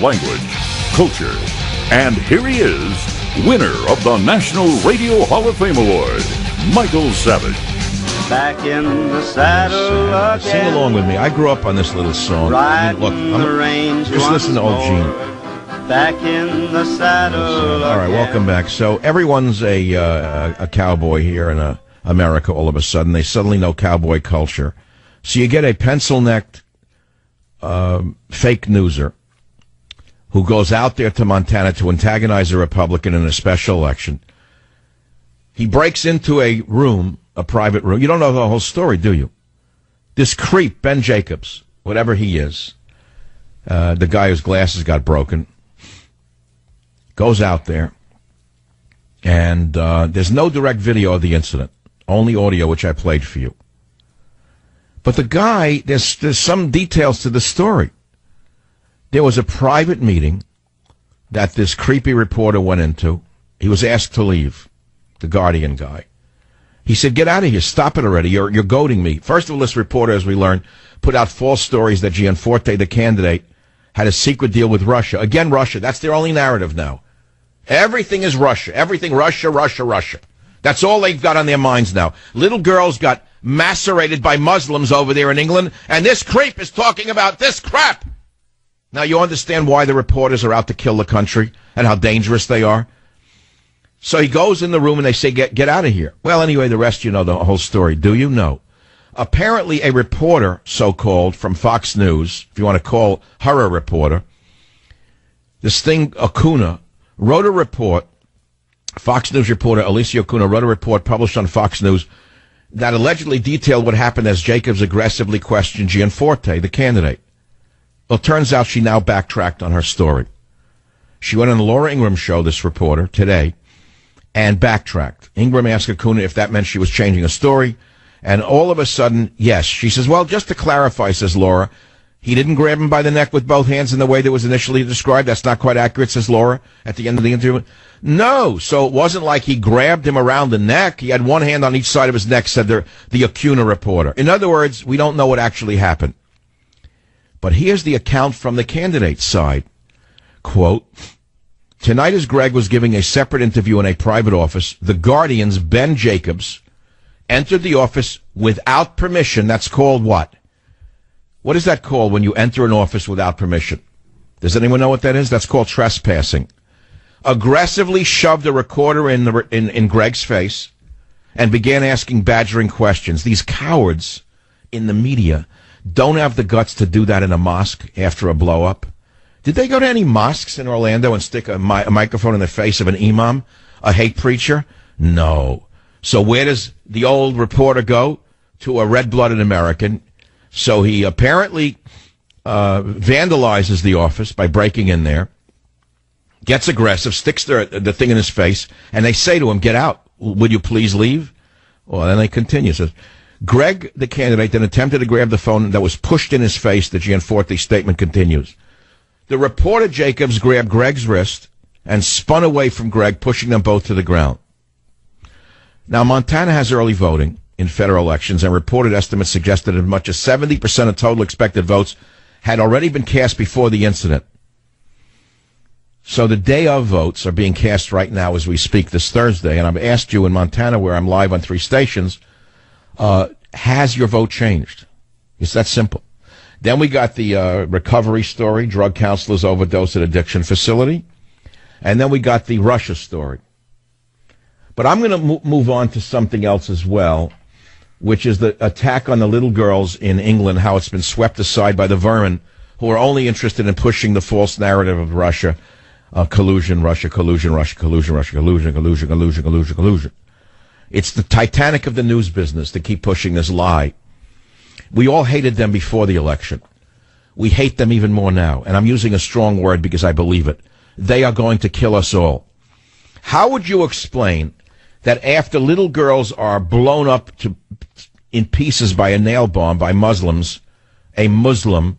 language, culture, and here he is, winner of the National Radio Hall of Fame Award, Michael Savage. Back in the saddle again. Sing along with me. I grew up on this little song. Riding Look, the range just listen to old Gene. Back in the saddle All right, welcome back. So everyone's a cowboy here in America all of a sudden. They suddenly know cowboy culture. So you get a pencil-necked fake newser who goes out there to Montana to antagonize a Republican in a special election. He breaks into a room, a private room. You don't know the whole story, do you? This creep, Ben Jacobs, whatever he is, the guy whose glasses got broken, goes out there, and there's no direct video of the incident, only audio, which I played for you. But the guy, there's some details to the story. There was a private meeting that this creepy reporter went into. He was asked to leave, the Guardian guy. He said, get out of here. Stop it already. You're goading me. First of all, this reporter, as we learned, put out false stories that Gianforte, the candidate, had a secret deal with Russia. Again, Russia. That's their only narrative now. Everything is Russia. Everything Russia, Russia, Russia. That's all they've got on their minds now. Little girls got macerated by Muslims over there in England, and this creep is talking about this crap. Now, you understand why the reporters are out to kill the country and how dangerous they are? So he goes in the room and they say, get out of here. Well, anyway, the rest you know the whole story. Do you know? Apparently a reporter, so-called, from Fox News, if you want to call her a reporter, this thing, Acuna, wrote a report, Fox News reporter Alicia Acuna wrote a report published on Fox News that allegedly detailed what happened as Jacobs aggressively questioned Gianforte, the candidate. Well, it turns out she now backtracked on her story. She went on the Laura Ingraham show, this reporter, today, and backtracked. Ingram asked Acuna if that meant she was changing a story, and all of a sudden, yes. She says, well, just to clarify, says Laura, he didn't grab him by the neck with both hands in the way that was initially described. That's not quite accurate, says Laura, at the end of the interview. No, so it wasn't like he grabbed him around the neck. He had one hand on each side of his neck, said the Acuna reporter. In other words, we don't know what actually happened. But here's the account from the candidate's side. Quote, tonight as Greg was giving a separate interview in a private office, the Guardian's Ben Jacobs entered the office without permission. That's called what? What is that called when you enter an office without permission? Does anyone know what that is? That's called trespassing. Aggressively shoved a recorder in Greg's face and began asking badgering questions. These cowards in the media don't have the guts to do that in a mosque after a blow-up. Did they go to any mosques in Orlando and stick a microphone in the face of an imam, a hate preacher? No. So where does the old reporter go? To a red-blooded American. So he apparently vandalizes the office by breaking in there, gets aggressive, sticks the thing in his face, and they say to him, get out. Would you please leave? Well, then they continue. Says, Greg, the candidate, then attempted to grab the phone that was pushed in his face. The Gianforte statement continues. The reporter, Jacobs, grabbed Greg's wrist and spun away from Greg, pushing them both to the ground. Now, Montana has early voting in federal elections, and reported estimates suggest that as much as 70% of total expected votes had already been cast before the incident. So the day of votes are being cast right now as we speak this Thursday, and I've asked you in Montana, where I'm live on 3 stations, has your vote changed? It's that simple. Then we got the recovery story, drug counselors overdose at addiction facility, and then we got the Russia story. But I'm going to move on to something else as well, which is the attack on the little girls in England, how it's been swept aside by the vermin who are only interested in pushing the false narrative of Russia. collusion, Russia collusion, Russia collusion, Russia collusion, collusion, collusion, collusion, collusion. It's the Titanic of the news business to keep pushing this lie. We all hated them before the election. We hate them even more now. And I'm using a strong word because I believe it. They are going to kill us all. How would you explain that after little girls are blown up in pieces by a nail bomb by Muslims, a Muslim,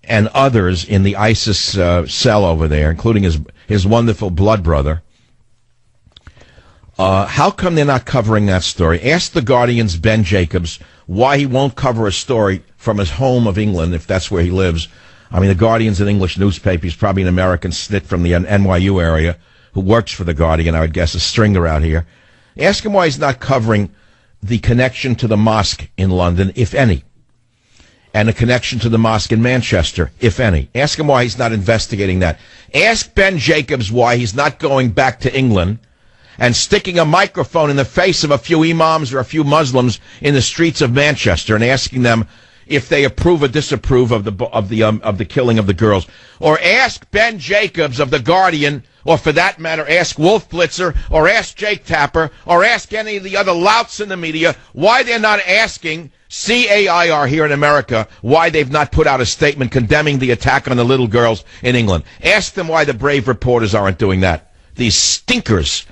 and others in the ISIS cell over there, including his wonderful blood brother, how come they're not covering that story? Ask the Guardian's Ben Jacobs why he won't cover a story from his home of England, if that's where he lives. I mean, the Guardian's an English newspaper. He's probably an American snit from the NYU area who works for the Guardian, I would guess, a stringer out here. Ask him why he's not covering the connection to the mosque in London, if any, and a connection to the mosque in Manchester, if any. Ask him why he's not investigating that. Ask Ben Jacobs why he's not going back to England and sticking a microphone in the face of a few imams or a few Muslims in the streets of Manchester and asking them if they approve or disapprove of the killing of the girls. Or ask Ben Jacobs of The Guardian, or for that matter, ask Wolf Blitzer, or ask Jake Tapper, or ask any of the other louts in the media why they're not asking CAIR here in America why they've not put out a statement condemning the attack on the little girls in England. Ask them why the brave reporters aren't doing that. These stinkers.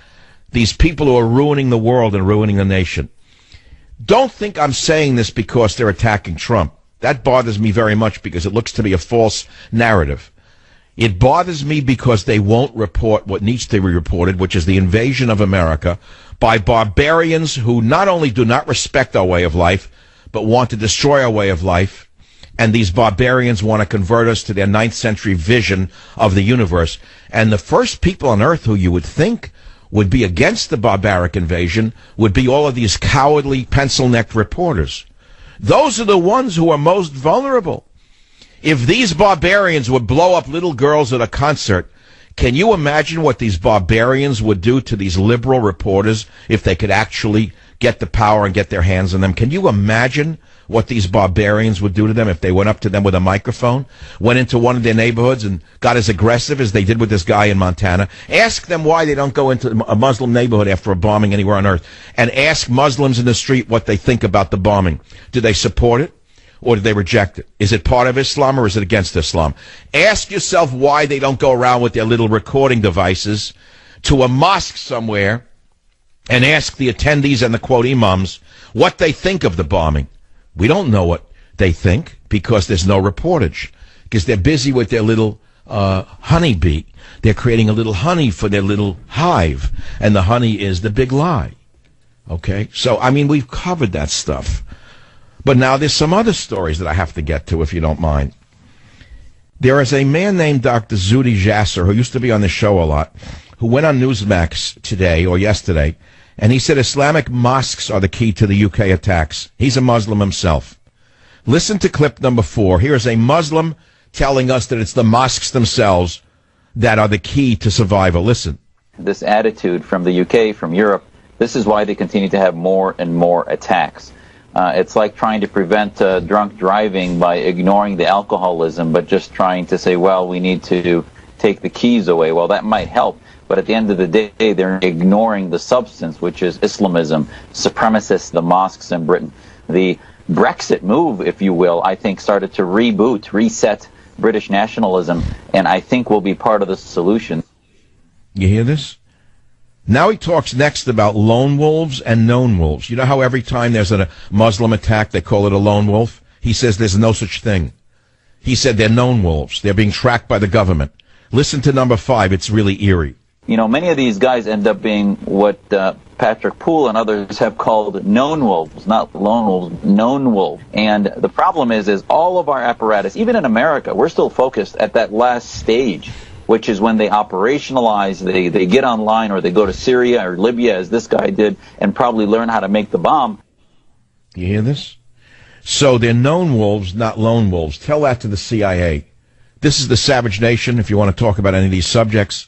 These people who are ruining the world and ruining the nation. Don't think I'm saying this because they're attacking Trump. That bothers me very much because it looks to be a false narrative. It bothers me because they won't report what needs to be reported, which is the invasion of America by barbarians who not only do not respect our way of life, but want to destroy our way of life. And these barbarians want to convert us to their 9th century vision of the universe. And the first people on earth who you would think would be against the barbaric invasion would be all of these cowardly, pencil-necked reporters. Those are the ones who are most vulnerable. If these barbarians would blow up little girls at a concert, can you imagine what these barbarians would do to these liberal reporters if they could actually get the power and get their hands on them? Can you imagine what these barbarians would do to them if they went up to them with a microphone, went into one of their neighborhoods and got as aggressive as they did with this guy in Montana? Ask them why they don't go into a Muslim neighborhood after a bombing anywhere on earth, and ask Muslims in the street what they think about the bombing. Do they support it, or do they reject it? Is it part of Islam, or is it against Islam? Ask yourself why they don't go around with their little recording devices to a mosque somewhere and ask the attendees and the quote imams what they think of the bombing. We don't know what they think because there's no reportage, because they're busy with their little honeybee. They're creating a little honey for their little hive, and the honey is the big lie. Okay? So, I mean, we've covered that stuff. But now there's some other stories that I have to get to, if you don't mind. There is a man named Dr. Zuhdi Jasser, who used to be on the show a lot, who went on Newsmax today or yesterday, and he said Islamic mosques are the key to the UK attacks. He's a Muslim himself. Listen to clip number 4. Here is a Muslim telling us that it's the mosques themselves that are the key to survival. Listen. This attitude from the UK, from Europe, this is why they continue to have more and more attacks. It's like trying to prevent drunk driving by ignoring the alcoholism, but just trying to say, well, we need to take the keys away. Well, that might help. But at the end of the day, they're ignoring the substance, which is Islamism, supremacists, the mosques in Britain. The Brexit move, if you will, I think started to reset British nationalism, and I think will be part of the solution. You hear this? Now he talks next about lone wolves and known wolves. You know how every time there's a Muslim attack, they call it a lone wolf? He says there's no such thing. He said they're known wolves. They're being tracked by the government. Listen to number 5. It's really eerie. You know, many of these guys end up being what Patrick Poole and others have called known wolves, not lone wolves, known wolves. And the problem is all of our apparatus, even in America, we're still focused at that last stage, which is when they operationalize, they get online, or they go to Syria or Libya, as this guy did, and probably learn how to make the bomb. You hear this? So they're known wolves, not lone wolves. Tell that to the CIA. This is the Savage Nation. If you want to talk about any of these subjects,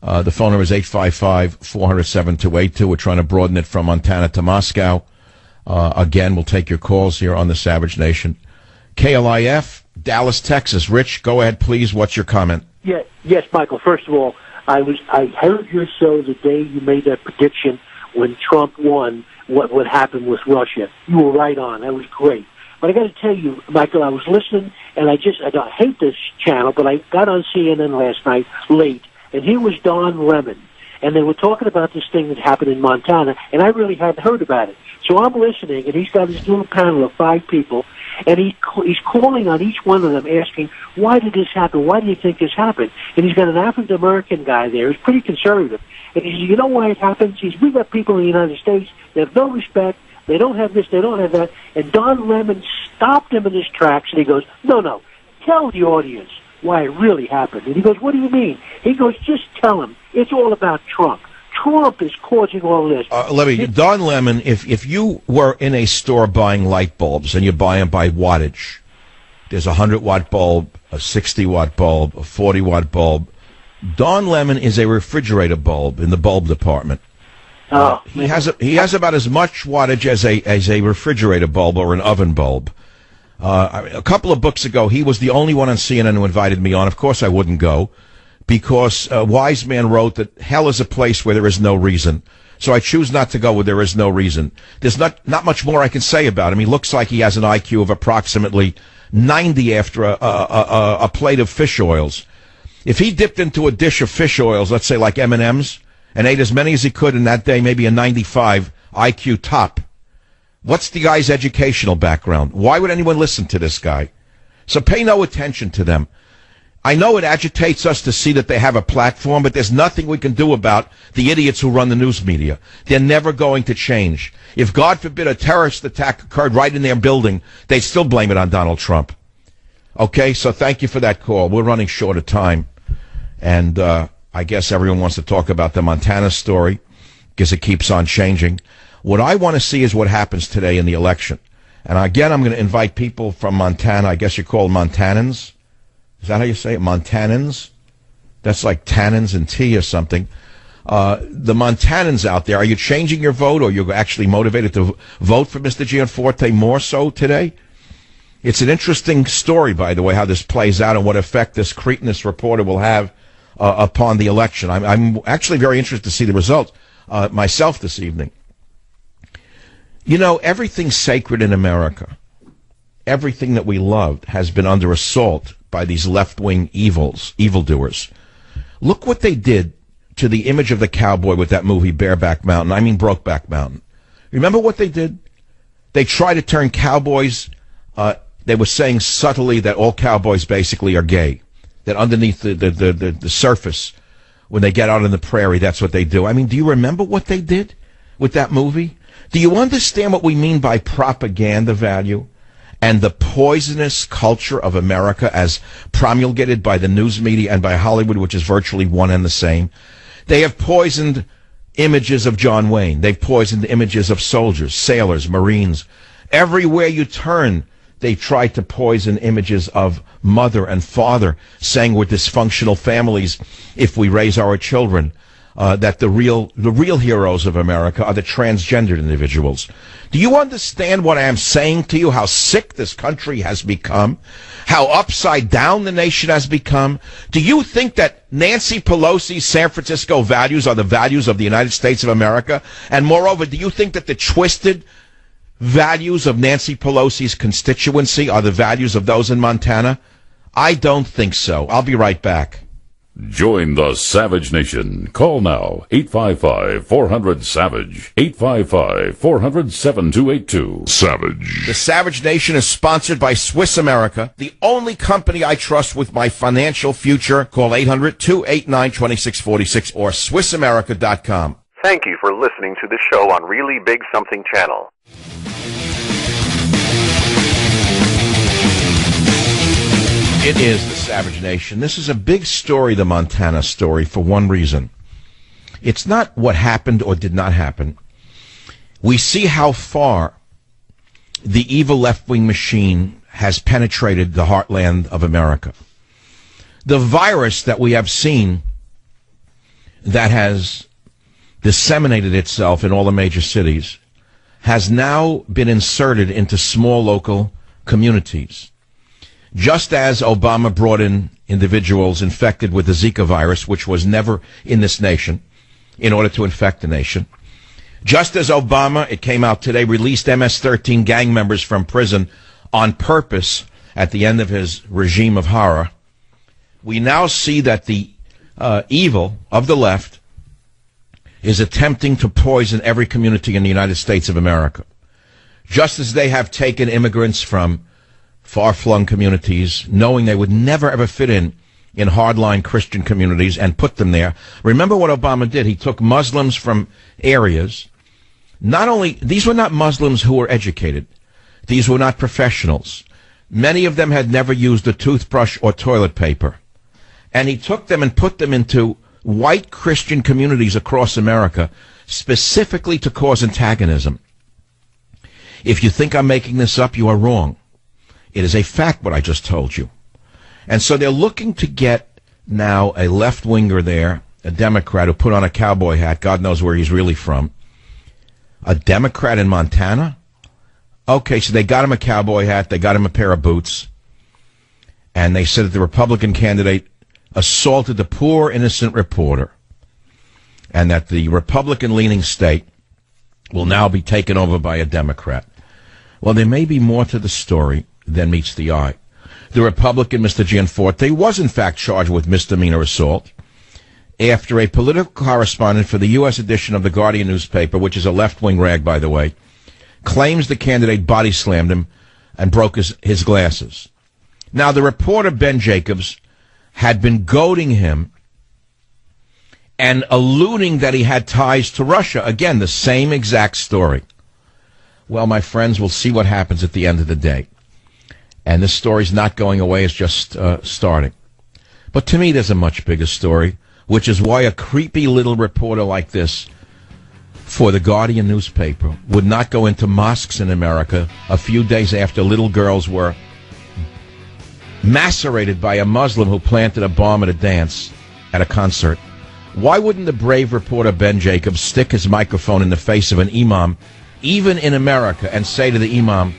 the phone number is 855-400-7282. We're trying to broaden it from Montana to Moscow. Again, we'll take your calls here on the Savage Nation. KLIF, Dallas, Texas. Rich, go ahead, please. What's your comment? Yes, Michael. First of all, I heard your show the day you made that prediction when Trump won what would happen with Russia. You were right on. That was great. But I got to tell you, Michael, I was listening, and I hate this channel, but I got on CNN last night late, and here was Don Lemon, and they were talking about this thing that happened in Montana, and I really hadn't heard about it. So I'm listening, and he's got his little panel of 5 people, and he's calling on each one of them, asking, why did this happen? Why do you think this happened? And he's got an African-American guy there who's pretty conservative. And he says, you know why it happens? We've got people in the United States that have no respect. They don't have this, they don't have that. And Don Lemon stopped him in his tracks, and he goes, no, tell the audience why it really happened. And he goes, what do you mean? He goes, just tell them. It's all about Trump. Trump is causing all this. Don Lemon, if you were in a store buying light bulbs and you buy them by wattage, there's a 100-watt bulb, a 60-watt bulb, a 40-watt bulb. Don Lemon is a refrigerator bulb in the bulb department. He has about as much wattage as a refrigerator bulb or an oven bulb. A couple of books ago, he was the only one on CNN who invited me on. Of course, I wouldn't go, because a wise man wrote that hell is a place where there is no reason. So I choose not to go where there is no reason. There's not much more I can say about him. He looks like he has an IQ of approximately 90 after a plate of fish oils. If he dipped into a dish of fish oils, let's say like M&M's, and ate as many as he could in that day, maybe a 95 IQ top, what's the guy's educational background? Why would anyone listen to this guy? So pay no attention to them. I know it agitates us to see that they have a platform, but there's nothing we can do about the idiots who run the news media. They're never going to change. If, God forbid, a terrorist attack occurred right in their building, they'd still blame it on Donald Trump. Okay, so thank you for that call. We're running short of time. And I guess everyone wants to talk about the Montana story because it keeps on changing. What I want to see is what happens today in the election. And again, I'm going to invite people from Montana. I guess you're called Montanans. Is that how you say it? Montanans? That's like tannins and tea or something. The Montanans out there, are you changing your vote, or you're actually motivated to vote for Mr. Gianforte more so today? It's an interesting story, by the way, how this plays out and what effect this cretinous reporter will have upon the election. I'm actually very interested to see the results myself this evening. You know, everything sacred in America, everything that we loved, has been under assault by these left-wing evildoers. Look what they did to the image of the cowboy with that movie Brokeback Brokeback Mountain. Remember what they did? They tried to turn cowboys, they were saying subtly that all cowboys basically are gay, that underneath the surface, when they get out on the prairie, that's what they do. I mean, do you remember what they did with that movie? Do you understand what we mean by propaganda value and the poisonous culture of America as promulgated by the news media and by Hollywood, which is virtually one and the same? They have poisoned images of John Wayne. They've poisoned images of soldiers, sailors, Marines. Everywhere you turn, they tried to poison images of mother and father, saying we're dysfunctional families if we raise our children. That the real heroes of America are the transgendered individuals. Do you understand what I am saying to you? How sick this country has become? How upside down the nation has become? Do you think that Nancy Pelosi's San Francisco values are the values of the United States of America? And moreover, do you think that the twisted values of Nancy Pelosi's constituency are the values of those in Montana? I don't think so. I'll be right back. Join the Savage Nation. Call now, 855-400-SAVAGE, 855-400-7282. Savage. The Savage Nation is sponsored by Swiss America, the only company I trust with my financial future. Call 800-289-2646 or SwissAmerica.com. Thank you for listening to the show on Really Big Something Channel. It is the Savage Nation. This is a big story, the Montana story, for one reason. It's not what happened or did not happen. We see how far the evil left-wing machine has penetrated the heartland of America. The virus that we have seen that has disseminated itself in all the major cities has now been inserted into small local communities. Just as Obama brought in individuals infected with the Zika virus, which was never in this nation, in order to infect the nation. Just as Obama, it came out today, released MS-13 gang members from prison on purpose at the end of his regime of horror, we now see that the evil of the left is attempting to poison every community in the United States of America. Just as they have taken immigrants from far-flung communities, knowing they would never ever fit in hardline Christian communities, and put them there. Remember what Obama did? He took Muslims from areas. Not only, these were not Muslims who were educated. These were not professionals. Many of them had never used a toothbrush or toilet paper. And he took them and put them into white Christian communities across America, specifically to cause antagonism. If you think I'm making this up, you are wrong. It is a fact what I just told you. And so they're looking to get now a left-winger there, a Democrat who put on a cowboy hat, God knows where he's really from. A Democrat in Montana? Okay, so they got him a cowboy hat, they got him a pair of boots, and they said that the Republican candidate assaulted the poor, innocent reporter, and that the Republican-leaning state will now be taken over by a Democrat. Well, there may be more to the story than meets the eye. The Republican, Mr. Gianforte, was in fact charged with misdemeanor assault after a political correspondent for the U.S. edition of the Guardian newspaper, which is a left-wing rag, by the way, claims the candidate body slammed him and broke his glasses. Now, the reporter, Ben Jacobs, had been goading him and alluding that he had ties to Russia. Again, the same exact story. Well, my friends, we'll see what happens at the end of the day. And this story's not going away, it's just starting. But to me, there's a much bigger story, which is why a creepy little reporter like this for the Guardian newspaper would not go into mosques in America a few days after little girls were macerated by a Muslim who planted a bomb at a dance at a concert. Why wouldn't the brave reporter Ben Jacobs stick his microphone in the face of an imam, even in America, and say to the imam,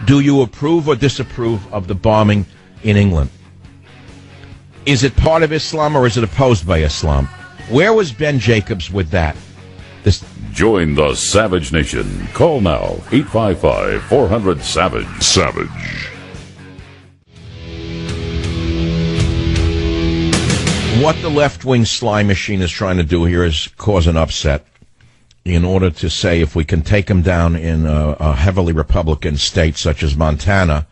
do you approve or disapprove of the bombing in England? Is it part of Islam or is it opposed by Islam? Where was Ben Jacobs with that? Join the Savage Nation. Call now, 855-400-SAVAGE. Savage. What the left-wing slime machine is trying to do here is cause an upset in order to say if we can take them down in a heavily Republican state such as Montana,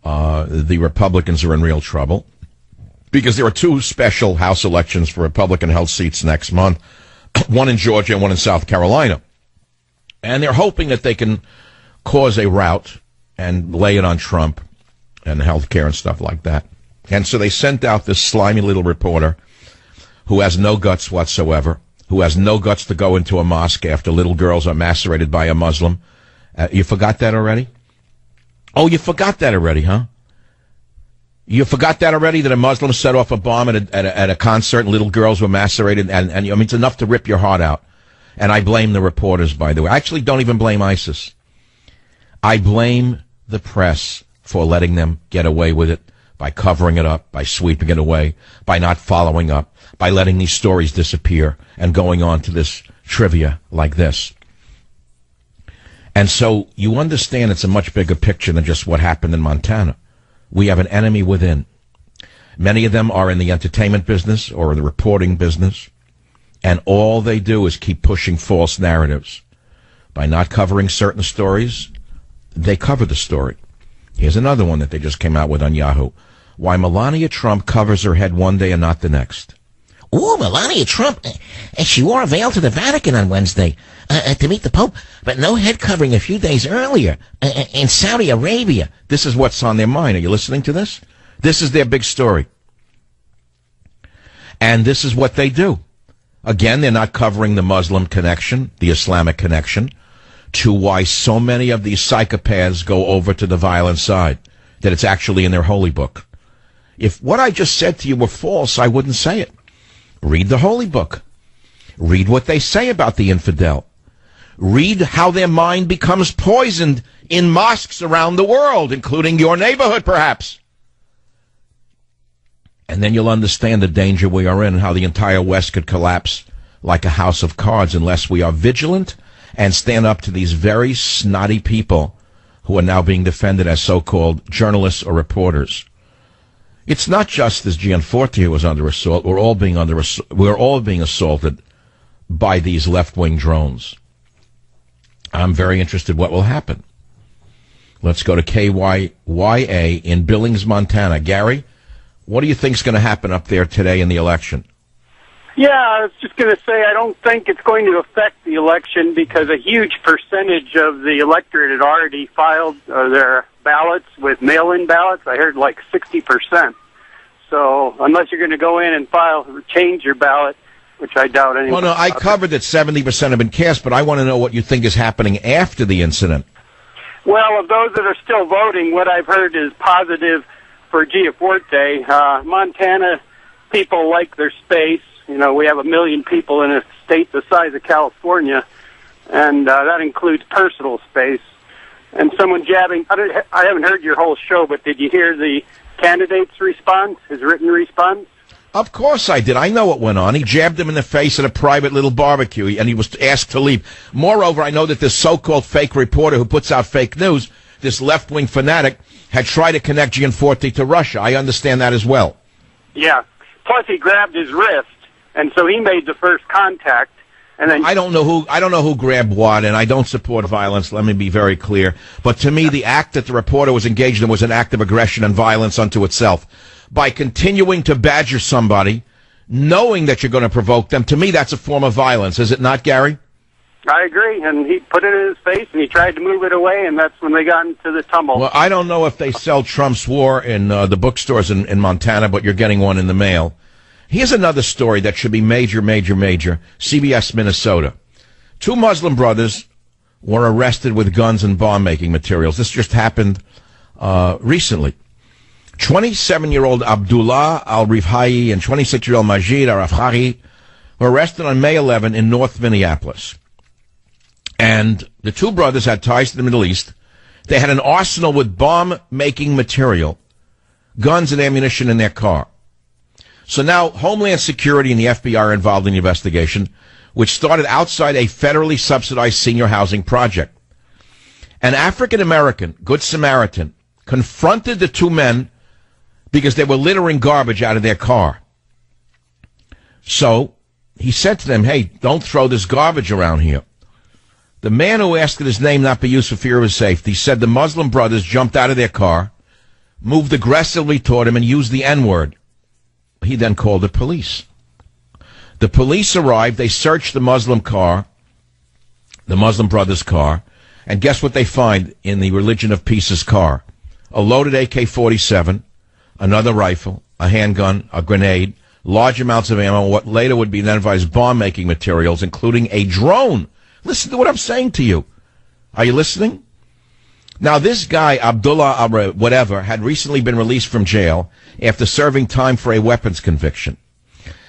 the Republicans are in real trouble because there are two special House elections for Republican-held seats next month, one in Georgia and one in South Carolina. And they're hoping that they can cause a rout and lay it on Trump and health care and stuff like that. And so they sent out this slimy little reporter who has no guts whatsoever, who has no guts to go into a mosque after little girls are macerated by a Muslim. You forgot that already? Oh, you forgot that already, huh? You forgot that already, that a Muslim set off a bomb at a concert and little girls were macerated? And I mean, it's enough to rip your heart out. And I blame the reporters, by the way. I actually don't even blame ISIS. I blame the press for letting them get away with it, by covering it up, by sweeping it away, by not following up, by letting these stories disappear and going on to this trivia like this. And so you understand it's a much bigger picture than just what happened in Montana. We have an enemy within. Many of them are in the entertainment business or in the reporting business, and all they do is keep pushing false narratives. By not covering certain stories, they cover the story. Here's another one that they just came out with on Yahoo. Why Melania Trump covers her head one day and not the next. Ooh, Melania Trump. She wore a veil to the Vatican on Wednesday to meet the Pope, but no head covering a few days earlier in Saudi Arabia. This is what's on their mind. Are you listening to this? This is their big story. And this is what they do. Again, they're not covering the Muslim connection, the Islamic connection, to why so many of these psychopaths go over to the violent side, that it's actually in their holy book. If what I just said to you were false, I wouldn't say it. Read the holy book. Read what they say about the infidel. Read how their mind becomes poisoned in mosques around the world, including your neighborhood, perhaps. And then you'll understand the danger we are in and how the entire West could collapse like a house of cards unless we are vigilant and stand up to these very snotty people who are now being defended as so-called journalists or reporters. It's not just this Gianforte who was under assault. We're all being assaulted by these left-wing drones. I'm very interested what will happen. Let's go to KYYA in Billings, Montana. Gary, what do you think is going to happen up there today in the election? Yeah, I was just going to say I don't think it's going to affect the election because a huge percentage of the electorate had already filed their ballots with mail-in ballots. I heard like 60%. So unless you're going to go in and change your ballot, which I doubt anyway. Well, no, I covered that 70% have been cast, but I want to know what you think is happening after the incident. Well, of those that are still voting, what I've heard is positive for Gianforte. Montana people like their space. You know, we have 1 million people in a state the size of California, and that includes personal space. And someone jabbing, I haven't heard your whole show, but did you hear the candidate's response, his written response? Of course I did. I know what went on. He jabbed him in the face at a private little barbecue, and he was asked to leave. Moreover, I know that this so-called fake reporter who puts out fake news, this left-wing fanatic, had tried to connect Gianforte to Russia. I understand that as well. Yeah. Plus, he grabbed his wrist, and so he made the first contact. And then I don't know who grabbed what, and I don't support violence. Let me be very clear. But to me, the act that the reporter was engaged in was an act of aggression and violence unto itself. By continuing to badger somebody, knowing that you're going to provoke them, to me, that's a form of violence. Is it not, Gary? I agree, and he put it in his face, and he tried to move it away, and that's when they got into the tumult. Well, I don't know if they sell Trump's War in the bookstores in Montana, but you're getting one in the mail. Here's another story that should be major. CBS Minnesota. 2 Muslim brothers were arrested with guns and bomb-making materials. This just happened recently. 27-year-old Abdullah al-Rifai and 26-year-old Majid al-Rafari were arrested on May 11 in North Minneapolis. And the 2 brothers had ties to the Middle East. They had an arsenal with bomb-making material, guns and ammunition in their car. So now Homeland Security and the FBI are involved in the investigation, which started outside a federally subsidized senior housing project. An African-American, Good Samaritan, confronted the 2 men because they were littering garbage out of their car. So he said to them, hey, don't throw this garbage around here. The man who asked that his name not be used for fear of his safety said the Muslim brothers jumped out of their car, moved aggressively toward him, and used the N-word. He then called the police. The police arrived. They searched the Muslim brothers' car, and guess what they find in the Religion of Peace's car? A loaded AK-47, another rifle, a handgun, a grenade, large amounts of ammo, what later would be identified as bomb-making materials, including a drone. Listen to what I'm saying to you. Are you listening? Now, this guy, Abdullah whatever, had recently been released from jail after serving time for a weapons conviction.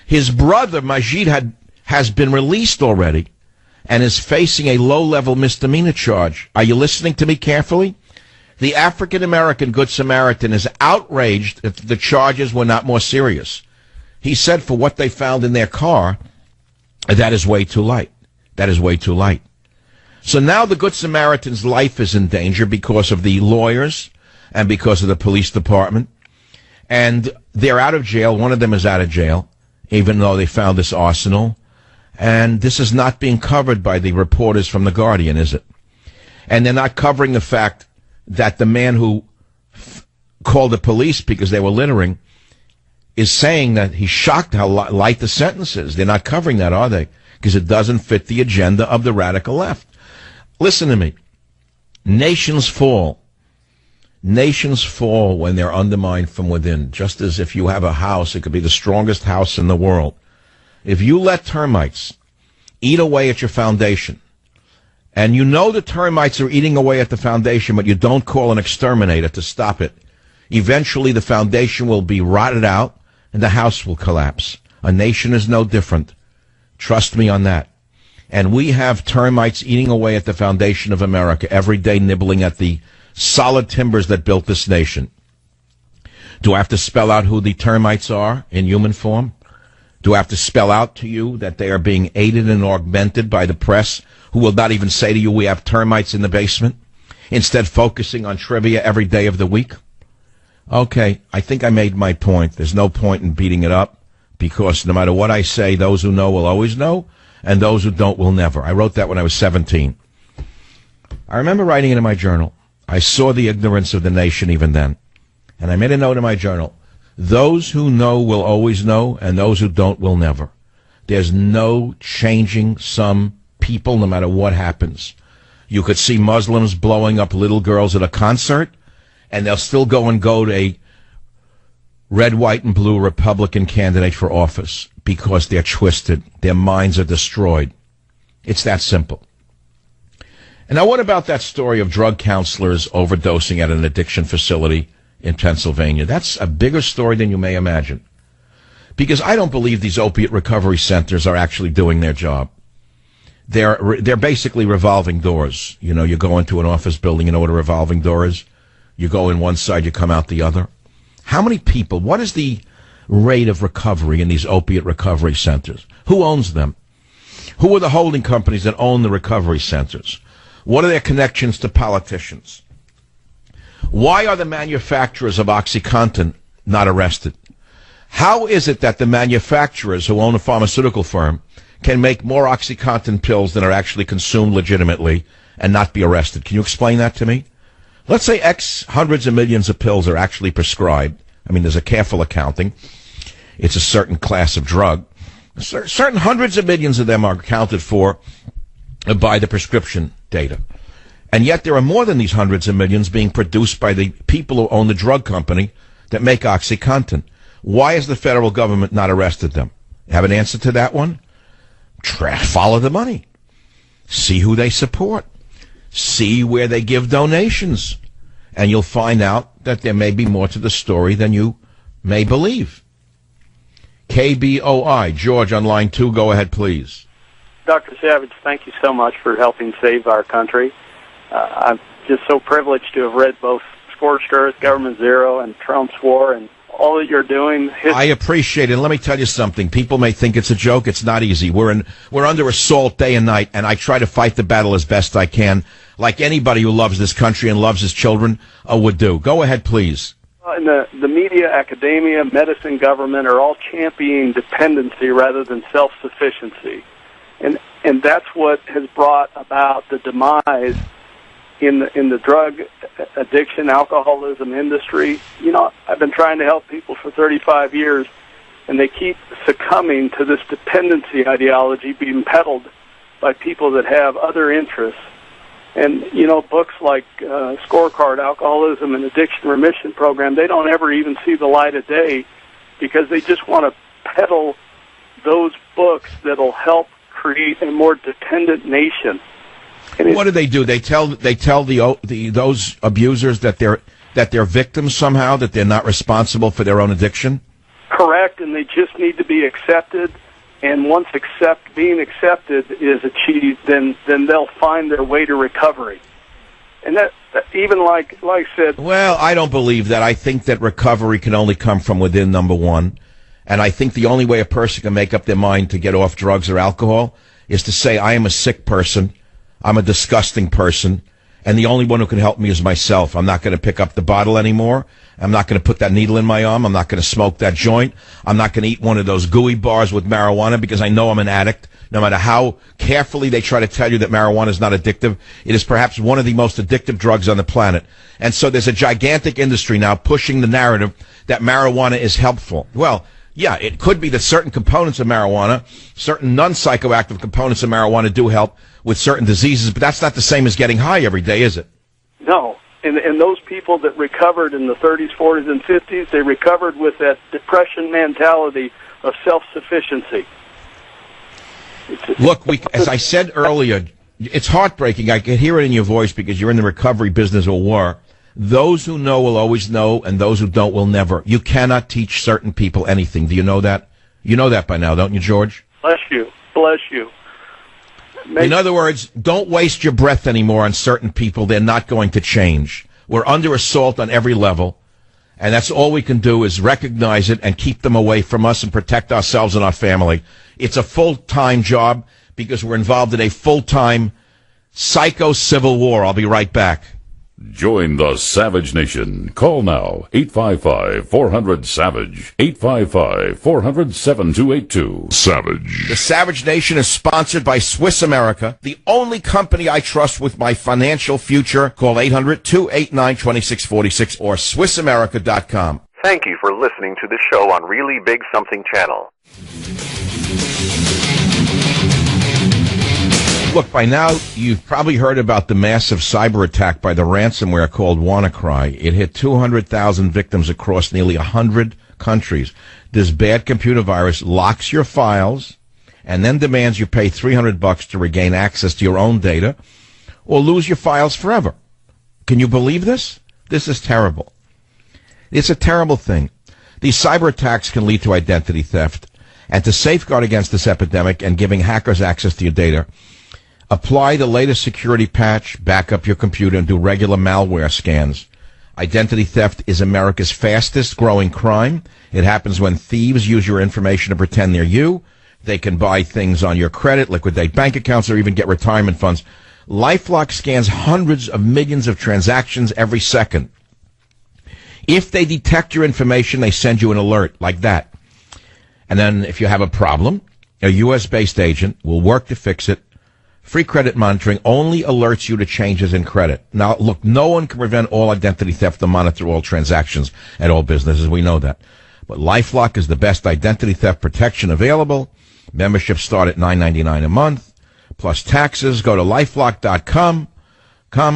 His brother, Majid, has been released already and is facing a low-level misdemeanor charge. Are you listening to me carefully? The African-American Good Samaritan is outraged if the charges were not more serious. He said for what they found in their car, that is way too light. That is way too light. So now the Good Samaritan's life is in danger because of the lawyers and because of the police department. And they're out of jail. One of them is out of jail, even though they found this arsenal. And this is not being covered by the reporters from The Guardian, is it? And they're not covering the fact that the man who called the police because they were littering is saying that he's shocked how light the sentence is. They're not covering that, are they? Because it doesn't fit the agenda of the radical left. Listen to me. Nations fall. Nations fall when they're undermined from within. Just as if you have a house, it could be the strongest house in the world. If you let termites eat away at your foundation, and you know the termites are eating away at the foundation, but you don't call an exterminator to stop it, eventually the foundation will be rotted out and the house will collapse. A nation is no different. Trust me on that. And we have termites eating away at the foundation of America every day, nibbling at the solid timbers that built this nation. Do I have to spell out who the termites are in human form? Do I have to spell out to you that they are being aided and augmented by the press, who will not even say to you we have termites in the basement, instead focusing on trivia every day of the week? Okay, I think I made my point. There's no point in beating it up, because no matter what I say, those who know will always know, and those who don't will never. I wrote that when I was 17. I remember writing it in my journal. I saw the ignorance of the nation even then. And I made a note in my journal. Those who know will always know, and those who don't will never. There's no changing some people no matter what happens. You could see Muslims blowing up little girls at a concert, and they'll still go to a red, white, and blue Republican candidate for office because they're twisted. Their minds are destroyed. It's that simple. And now what about that story of drug counselors overdosing at an addiction facility in Pennsylvania? That's a bigger story than you may imagine. Because I don't believe these opiate recovery centers are actually doing their job. They're basically revolving doors. You know, you go into an office building, you know what a revolving door is? You go in one side, you come out the other. How many people, what is the rate of recovery in these opiate recovery centers? Who owns them? Who are the holding companies that own the recovery centers? What are their connections to politicians? Why are the manufacturers of OxyContin not arrested? How is it that the manufacturers who own a pharmaceutical firm can make more OxyContin pills than are actually consumed legitimately and not be arrested? Can you explain that to me? Let's say X hundreds of millions of pills are actually prescribed. I mean, there's a careful accounting. It's a certain class of drug. Certain hundreds of millions of them are accounted for by the prescription data. And yet there are more than these hundreds of millions being produced by the people who own the drug company that make OxyContin. Why has the federal government not arrested them? Have an answer to that one? Follow the money. See who they support. See where they give donations. And you'll find out that there may be more to the story than you may believe. KBOI. George on line 2. Go ahead, please. Dr. Savage, thank you so much for helping save our country. I'm just so privileged to have read both Scorched Earth, Government Zero, and Trump's War, and all that you're doing. I appreciate it. And let me tell you something. People may think it's a joke. It's not easy. We're under assault day and night, and I try to fight the battle as best I can, like anybody who loves this country and loves his children would do. Go ahead, please. And the media, academia, medicine, government are all championing dependency rather than self-sufficiency. And that's what has brought about the demise in the drug addiction, alcoholism industry. You know, I've been trying to help people for 35 years, and they keep succumbing to this dependency ideology being peddled by people that have other interests. And, you know, books like Scorecard, Alcoholism and Addiction Remission Program, they don't ever even see the light of day because they just want to peddle those books that'll help create a more dependent nation. And what do? They tell those abusers that they're victims somehow, that they're not responsible for their own addiction? Correct, and they just need to be accepted. And once being accepted is achieved, then they'll find their way to recovery. And that even like I said. Well, I don't believe that. I think that recovery can only come from within, number one. And I think the only way a person can make up their mind to get off drugs or alcohol is to say, I am a sick person, I'm a disgusting person, and the only one who can help me is myself. I'm not going to pick up the bottle anymore. I'm not going to put that needle in my arm. I'm not going to smoke that joint. I'm not going to eat one of those gooey bars with marijuana because I know I'm an addict. No matter how carefully they try to tell you that marijuana is not addictive, it is perhaps one of the most addictive drugs on the planet. And so there's a gigantic industry now pushing the narrative that marijuana is helpful. Well, yeah, it could be that certain components of marijuana, certain non-psychoactive components of marijuana do help with certain diseases, but that's not the same as getting high every day, is it? No. And those people that recovered in the 30s, 40s, and 50s, they recovered with that depression mentality of self-sufficiency. Look, as I said earlier, it's heartbreaking. I can hear it in your voice because you're in the recovery business or war. Those who know will always know, and those who don't will never. You cannot teach certain people anything. Do you know that? You know that by now, don't you, George? Bless you. Bless you. In other words, don't waste your breath anymore on certain people. They're not going to change. We're under assault on every level, And that's all we can do is recognize it and keep them away from us and protect ourselves and our family. It's a full-time job because we're involved in a full-time psycho-civil war. I'll be right back. Join the Savage Nation. Call now, 855-400-SAVAGE, 855-400-7282. Savage. The Savage Nation is sponsored by Swiss America, the only company I trust with my financial future. Call 800-289-2646 or SwissAmerica.com. Thank you for listening to the show on Really Big Something Channel. Look, by now, you've probably heard about the massive cyber attack by the ransomware called WannaCry. It hit 200,000 victims across nearly 100 countries. This bad computer virus locks your files and then demands you pay $300 to regain access to your own data or lose your files forever. Can you believe this? This is terrible. It's a terrible thing. These cyber attacks can lead to identity theft. And to safeguard against this epidemic and giving hackers access to your data, apply the latest security patch, back up your computer, and do regular malware scans. Identity theft is America's fastest growing crime. It happens when thieves use your information to pretend they're you. They can buy things on your credit, liquidate bank accounts, or even get retirement funds. LifeLock scans hundreds of millions of transactions every second. If they detect your information, they send you an alert like that. And then if you have a problem, a U.S.-based agent will work to fix it. Free credit monitoring only alerts you to changes in credit. Now, look, no one can prevent all identity theft and monitor all transactions at all businesses. We know that. But LifeLock is the best identity theft protection available. Memberships start at $9.99 a month, plus taxes. Go to LifeLock.com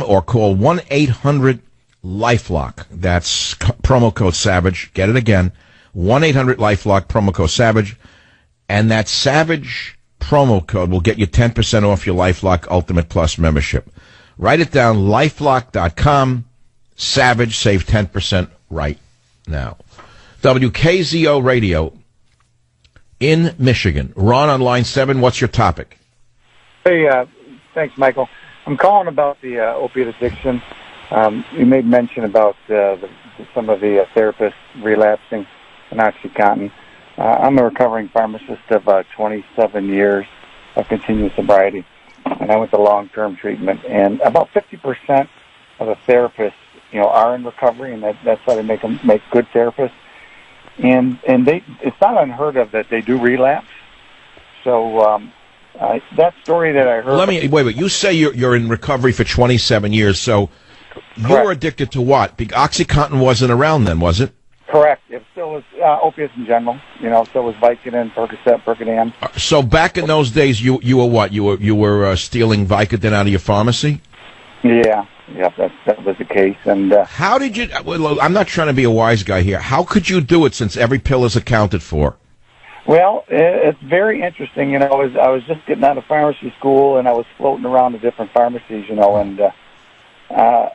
or call 1-800-LifeLock. That's promo code SAVAGE. Get it again. 1-800-LifeLock, promo code SAVAGE. And that SAVAGE promo code will get you 10% off your LifeLock Ultimate Plus membership. Write it down, lifelock.com, Savage, save 10% right now. WKZO Radio in Michigan. Ron on line 7, what's your topic? Hey, thanks, Michael. I'm calling about the opiate addiction. You made mention about some of the therapists relapsing on OxyContin. I'm a recovering pharmacist of 27 years of continuous sobriety, and I went to long-term treatment. And about 50% of the therapists, are in recovery, and that's why they make good therapists. And it's not unheard of that they do relapse. So that story that I heard. Wait. You say you're in recovery for 27 years, so you were addicted to what? OxyContin wasn't around then, was it? Correct. It still was opiates in general. Still was Vicodin, Percocet, Percodan. So back in those days, you were what? You were stealing Vicodin out of your pharmacy? Yeah, that was the case. And how did you? Well, I'm not trying to be a wise guy here. How could you do it since every pill is accounted for? Well, it's very interesting. I was just getting out of pharmacy school, and I was floating around to different pharmacies. And I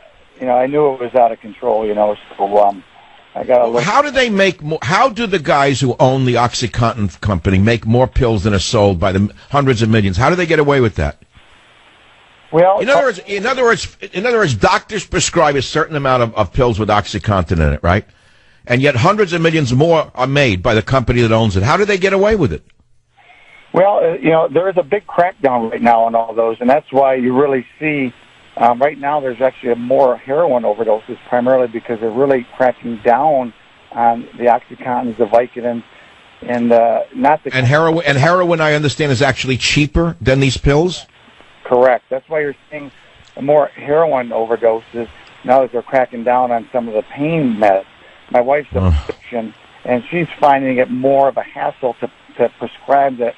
knew it was out of control. So. How do they make more? How do the guys who own the OxyContin company make more pills than are sold by the hundreds of millions? How do they get away with that? Well, in other words, doctors prescribe a certain amount of pills with OxyContin in it, right? And yet hundreds of millions more are made by the company that owns it. How do they get away with it? Well, there is a big crackdown right now on all those, and that's why you really see. Right now, there's actually more heroin overdoses, primarily because they're really cracking down on the OxyContins, the Vicodins, and not the heroin. And heroin, I understand, is actually cheaper than these pills. Correct. That's why you're seeing more heroin overdoses now that they're cracking down on some of the pain meds. My wife's a physician, and she's finding it more of a hassle to prescribe the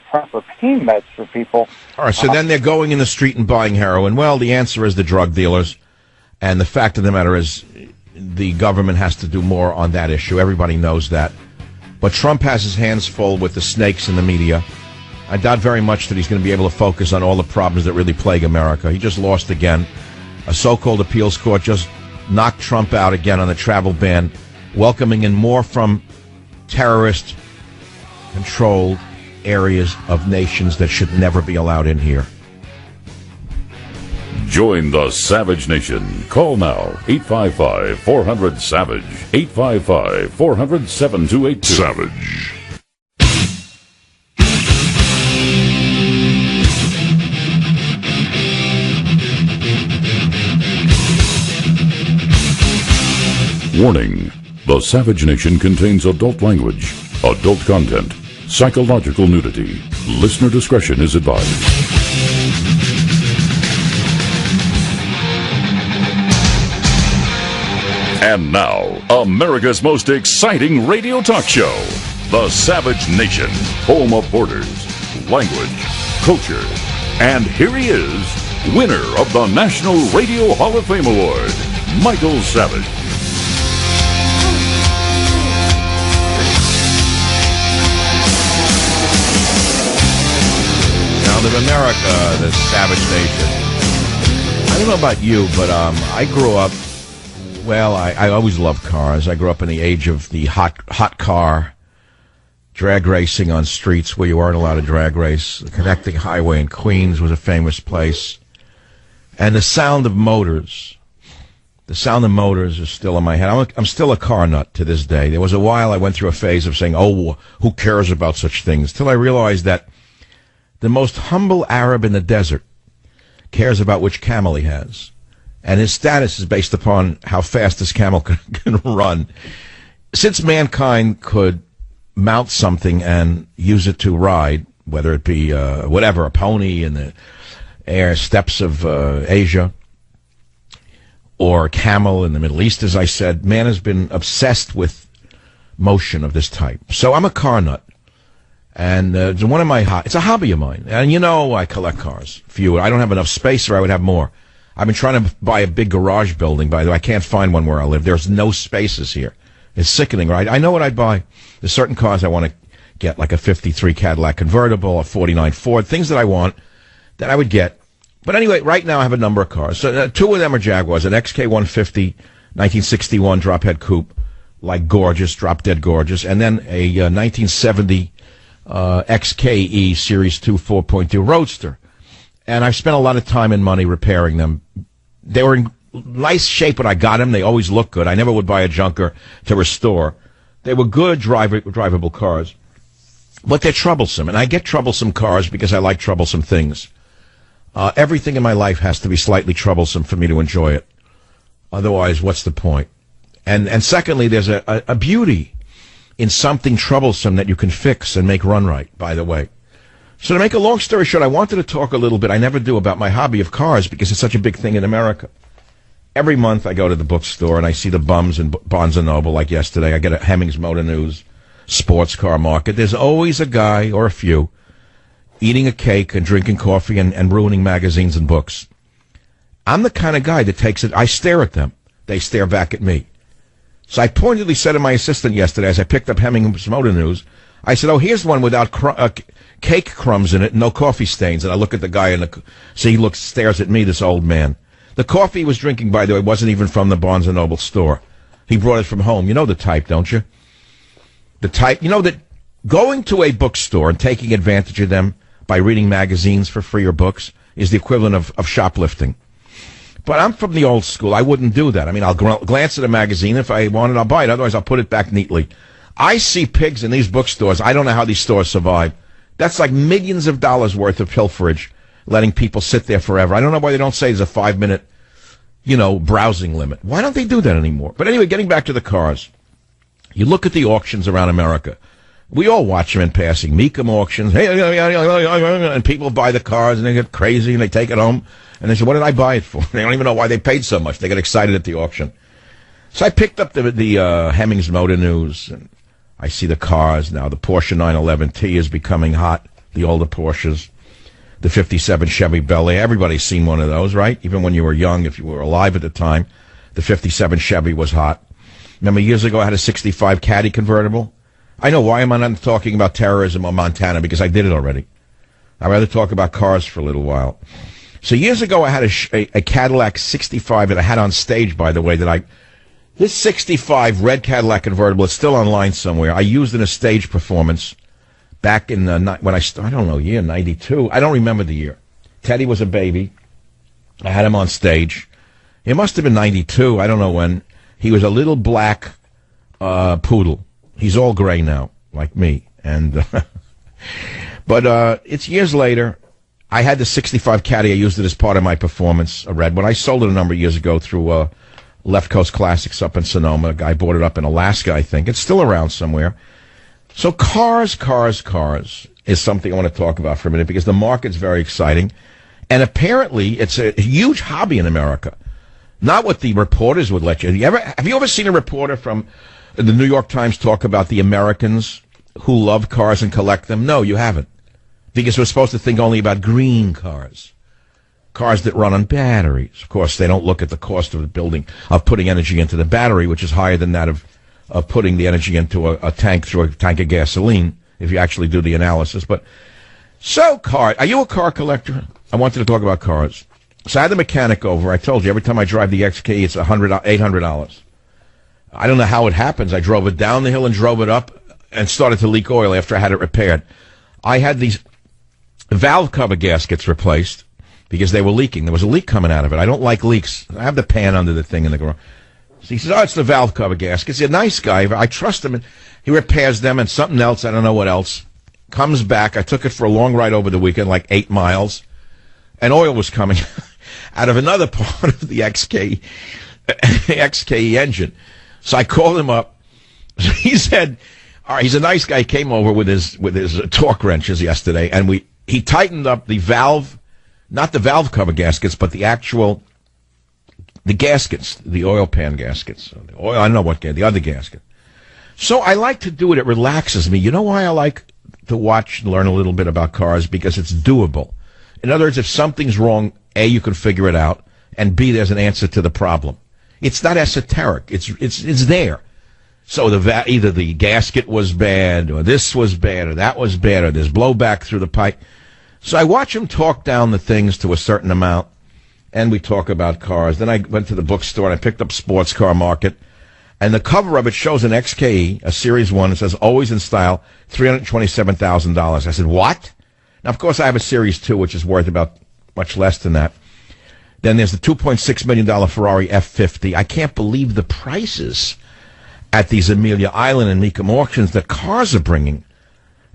proper pain meds for people. All right, so then they're going in the street and buying heroin. Well, the answer is the drug dealers, and the fact of the matter is the government has to do more on that issue. Everybody knows that. But Trump has his hands full with the snakes in the media. I doubt very much that he's going to be able to focus on all the problems that really plague America. He just lost again. A so-called appeals court just knocked Trump out again on the travel ban, welcoming in more from terrorist-controlled areas of nations that should never be allowed in here. Join the Savage Nation. Call now, 855-400-SAVAGE, 855-400-7282. Savage. Warning. The Savage Nation contains adult language, adult content, psychological nudity. Listener discretion is advised. And now, America's most exciting radio talk show, The Savage Nation, home of borders, language, culture, and here he is, winner of the National Radio Hall of Fame Award, Michael Savage. Sound of America, the Savage Nation. I don't know about you, but I grew up. Well, I always loved cars. I grew up in the age of the hot car, drag racing on streets where you weren't allowed to drag race. The connecting highway in Queens was a famous place. And the sound of motors. The sound of motors is still in my head. I'm still a car nut to this day. There was a while I went through a phase of saying, oh, who cares about such things? Till I realized that the most humble Arab in the desert cares about which camel he has. And his status is based upon how fast this camel can run. Since mankind could mount something and use it to ride, whether it be a pony in the air steppes of Asia, or a camel in the Middle East, as I said, man has been obsessed with motion of this type. So I'm a car nut. And it's a hobby of mine. And you know I collect cars. Few. I don't have enough space, or I would have more. I've been trying to buy a big garage building, by the way. I can't find one where I live. There's no spaces here. It's sickening, right? I know what I'd buy. There's certain cars I want to get, like a 53 Cadillac convertible, a 49 Ford, things that I want that I would get. But anyway, right now I have a number of cars. So two of them are Jaguars, an XK150 1961 drop-head coupe, like gorgeous, drop-dead gorgeous, and then a 1970 XKE Series 2 4.2 Roadster. And I've spent a lot of time and money repairing them. They were in nice shape when I got them. They always look good. I never would buy a junker to restore. They were good drivable cars. But they're troublesome. And I get troublesome cars because I like troublesome things. Everything in my life has to be slightly troublesome for me to enjoy it. Otherwise, what's the point? And secondly, there's a beauty in something troublesome that you can fix and make run right, by the way. So to make a long story short, I wanted to talk a little bit, I never do, about my hobby of cars because it's such a big thing in America. Every month I go to the bookstore and I see the bums in Barnes & Noble, like yesterday. I get a Hemmings Motor News sports car market. There's always a guy or a few eating a cake and drinking coffee and ruining magazines and books. I'm the kind of guy that takes it. I stare at them. They stare back at me. So I pointedly said to my assistant yesterday as I picked up Hemmings Motor News, I said, oh, here's one without cake crumbs in it, no coffee stains. And I look at the guy, so he stares at me, this old man. The coffee he was drinking, by the way, wasn't even from the Barnes & Noble store. He brought it from home. You know the type, don't you? The type, you know that going to a bookstore and taking advantage of them by reading magazines for free or books is the equivalent of shoplifting. But I'm from the old school. I wouldn't do that. I mean, I'll glance at a magazine. If I want it, I'll buy it. Otherwise, I'll put it back neatly. I see pigs in these bookstores. I don't know how these stores survive. That's like millions of dollars worth of pilferage, letting people sit there forever. I don't know why they don't say there's a 5-minute, browsing limit. Why don't they do that anymore? But anyway, getting back to the cars. You look at the auctions around America. We all watch them in passing. Mecum auctions. And people buy the cars and they get crazy and they take it home. And they say, what did I buy it for? They don't even know why they paid so much. They get excited at the auction. So I picked up the Hemmings Motor News, and I see the cars now. The Porsche 911T is becoming hot, the older Porsches. The 57 Chevy Bel Air. Everybody's seen one of those, right? Even when you were young, if you were alive at the time, the 57 Chevy was hot. Remember years ago I had a 65 Caddy convertible? I know, why am I not talking about terrorism or Montana? Because I did it already. I'd rather talk about cars for a little while. So years ago I had a Cadillac 65 that I had on stage, by the way, this 65 red Cadillac convertible, it's still online somewhere. I used in a stage performance back in when I don't know, year 92. I don't remember the year. Teddy was a baby. I had him on stage. It must have been 92. I don't know when. He was a little black poodle. He's all gray now, like me. And but it's years later. I had the 65 Caddy. I used it as part of my performance, a red one. I sold it a number of years ago through Left Coast Classics up in Sonoma. A guy bought it up in Alaska, I think. It's still around somewhere. So cars is something I want to talk about for a minute because the market's very exciting. And apparently it's a huge hobby in America. Not what the reporters would let you. Have you ever seen a reporter from the New York Times talk about the Americans who love cars and collect them? No, you haven't. Because we're supposed to think only about green cars. Cars that run on batteries. Of course, they don't look at the cost of the building, of putting energy into the battery, which is higher than that of putting the energy into a tank through a tank of gasoline, if you actually do the analysis. But so, are you a car collector? I wanted to talk about cars. So I had the mechanic over. I told you, every time I drive the XK, it's $800. I don't know how it happens. I drove it down the hill and drove it up and started to leak oil after I had it repaired. I had these valve cover gaskets replaced because they were leaking. There was a leak coming out of it. I don't like leaks. I have the pan under the thing in the garage. So he says, oh, it's the valve cover gaskets. He's a nice guy. I trust him. And he repairs them and something else, I don't know what else, comes back. I took it for a long ride over the weekend, like 8 miles, and oil was coming out of another part of the XK engine. So I called him up. He said, all right, he's a nice guy. He came over with his torque wrenches yesterday, and he tightened up the valve, not the valve cover gaskets, but the gaskets, the oil pan gaskets. I don't know what the other gasket. So I like to do it. It relaxes me. You know why I like to watch and learn a little bit about cars? Because it's doable. In other words, if something's wrong, A, you can figure it out, and B, there's an answer to the problem. It's not esoteric. It's there. So either the gasket was bad, or this was bad, or that was bad, or there's blowback through the pipe. So I watch him talk down the things to a certain amount, and we talk about cars. Then I went to the bookstore, and I picked up Sports Car Market, and the cover of it shows an XKE, a Series 1. It says, always in style, $327,000. I said, what? Now, of course, I have a Series 2, which is worth about much less than that. Then there's the $2.6 million Ferrari F50. I can't believe the prices at these Amelia Island and Mecum auctions that cars are bringing.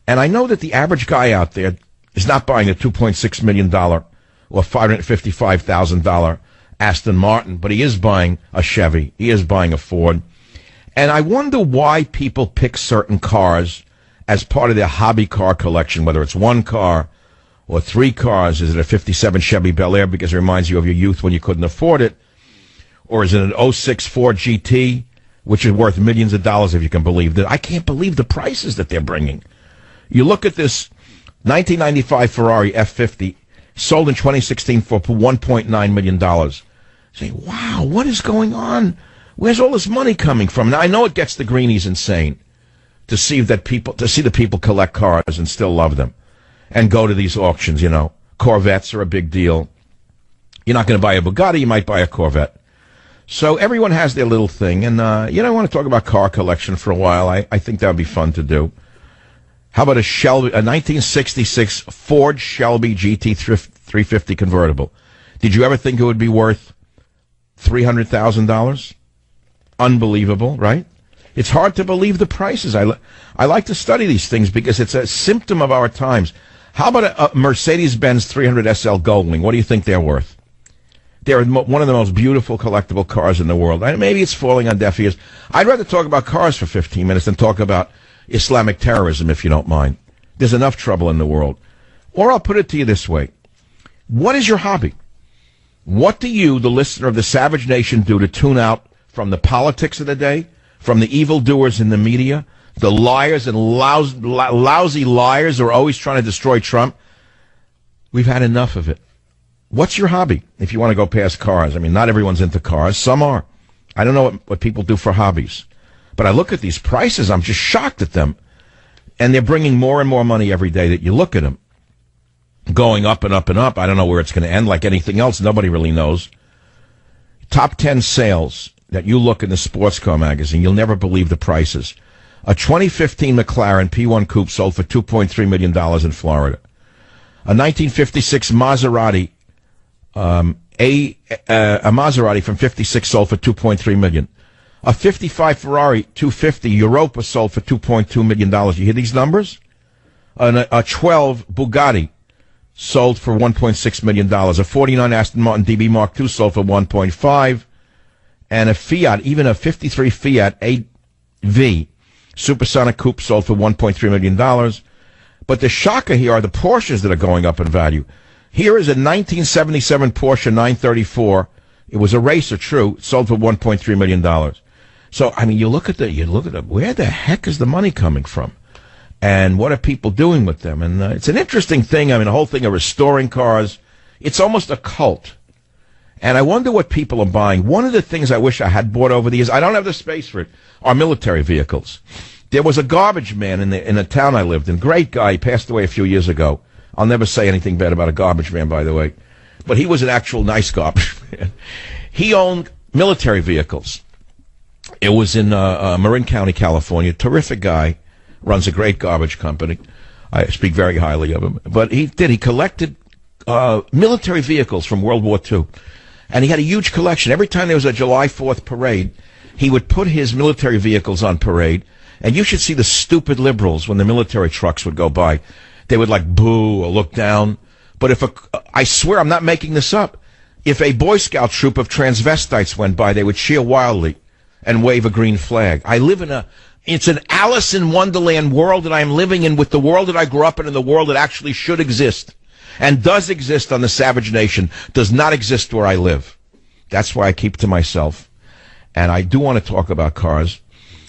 And I know that the average guy out there is not buying a $2.6 million or $555,000 Aston Martin, but he is buying a Chevy. He is buying a Ford. And I wonder why people pick certain cars as part of their hobby car collection, whether it's one car or 3 cars. Is it a 57 Chevy Bel Air because it reminds you of your youth when you couldn't afford it? Or is it an 06 Ford GT, which is worth millions of dollars if you can believe that? I can't believe the prices that they're bringing. You look at this 1995 Ferrari F50, sold in 2016 for $1.9 million. Say, wow, what is going on? Where's all this money coming from? Now, I know it gets the greenies insane to see the people collect cars and still love them and go to these auctions, you know. Corvettes are a big deal. You're not going to buy a Bugatti, you might buy a Corvette. So everyone has their little thing, and I want to talk about car collection for a while. I think that would be fun to do. How about a 1966 Ford Shelby GT 350 convertible? Did you ever think it would be worth $300,000? Unbelievable, right? It's hard to believe the prices. I like to study these things because it's a symptom of our times. How about a Mercedes-Benz 300 SL Goldwing? What do you think they're worth? They're one of the most beautiful collectible cars in the world. Maybe it's falling on deaf ears. I'd rather talk about cars for 15 minutes than talk about Islamic terrorism, if you don't mind. There's enough trouble in the world. Or I'll put it to you this way. What is your hobby? What do you, the listener of the Savage Nation, do to tune out from the politics of the day, from the evildoers in the media, the liars and lousy liars who are always trying to destroy Trump? We've had enough of it. What's your hobby if you want to go past cars? I mean, not everyone's into cars. Some are. I don't know what people do for hobbies. But I look at these prices, I'm just shocked at them. And they're bringing more and more money every day that you look at them. Going up and up and up. I don't know where it's going to end. Like anything else, nobody really knows. Top 10 sales that you look in the Sports Car magazine, you'll never believe the prices. A 2015 McLaren P1 Coupe sold for $2.3 million in Florida. A 1956 Maserati A Maserati from 56 sold for $2.3 million. A 55 Ferrari 250 Europa sold for $2.2 million. You hear these numbers? A 12 Bugatti sold for $1.6 million. A 49 Aston Martin DB Mark II sold for $1.5. And a Fiat, even a 53 Fiat 8V Supersonic Coupe sold for $1.3 million. But the shocker here are the Porsches that are going up in value. Here is a 1977 Porsche 934. It was a racer, true. It sold for $1.3 million. So, I mean, you look at where the heck is the money coming from? And what are people doing with them? And it's an interesting thing. I mean, the whole thing of restoring cars, it's almost a cult. And I wonder what people are buying. One of the things I wish I had bought over the years, I don't have the space for it, are military vehicles. There was a garbage man in the town I lived in. Great guy. He passed away a few years ago. I'll never say anything bad about a garbage man, by the way. But he was an actual nice garbage man. He owned military vehicles. It was in Marin County, California. Terrific guy. Runs a great garbage company. I speak very highly of him. But he collected military vehicles from World War II. And he had a huge collection. Every time there was a July 4th parade, he would put his military vehicles on parade. And you should see the stupid liberals when the military trucks would go by. They would like boo or look down. But I swear I'm not making this up. If a Boy Scout troop of transvestites went by, they would cheer wildly and wave a green flag. I live it's an Alice in Wonderland world that I am living in, with the world that I grew up in and the world that actually should exist and does exist on the Savage Nation, does not exist where I live. That's why I keep to myself. And I do want to talk about cars.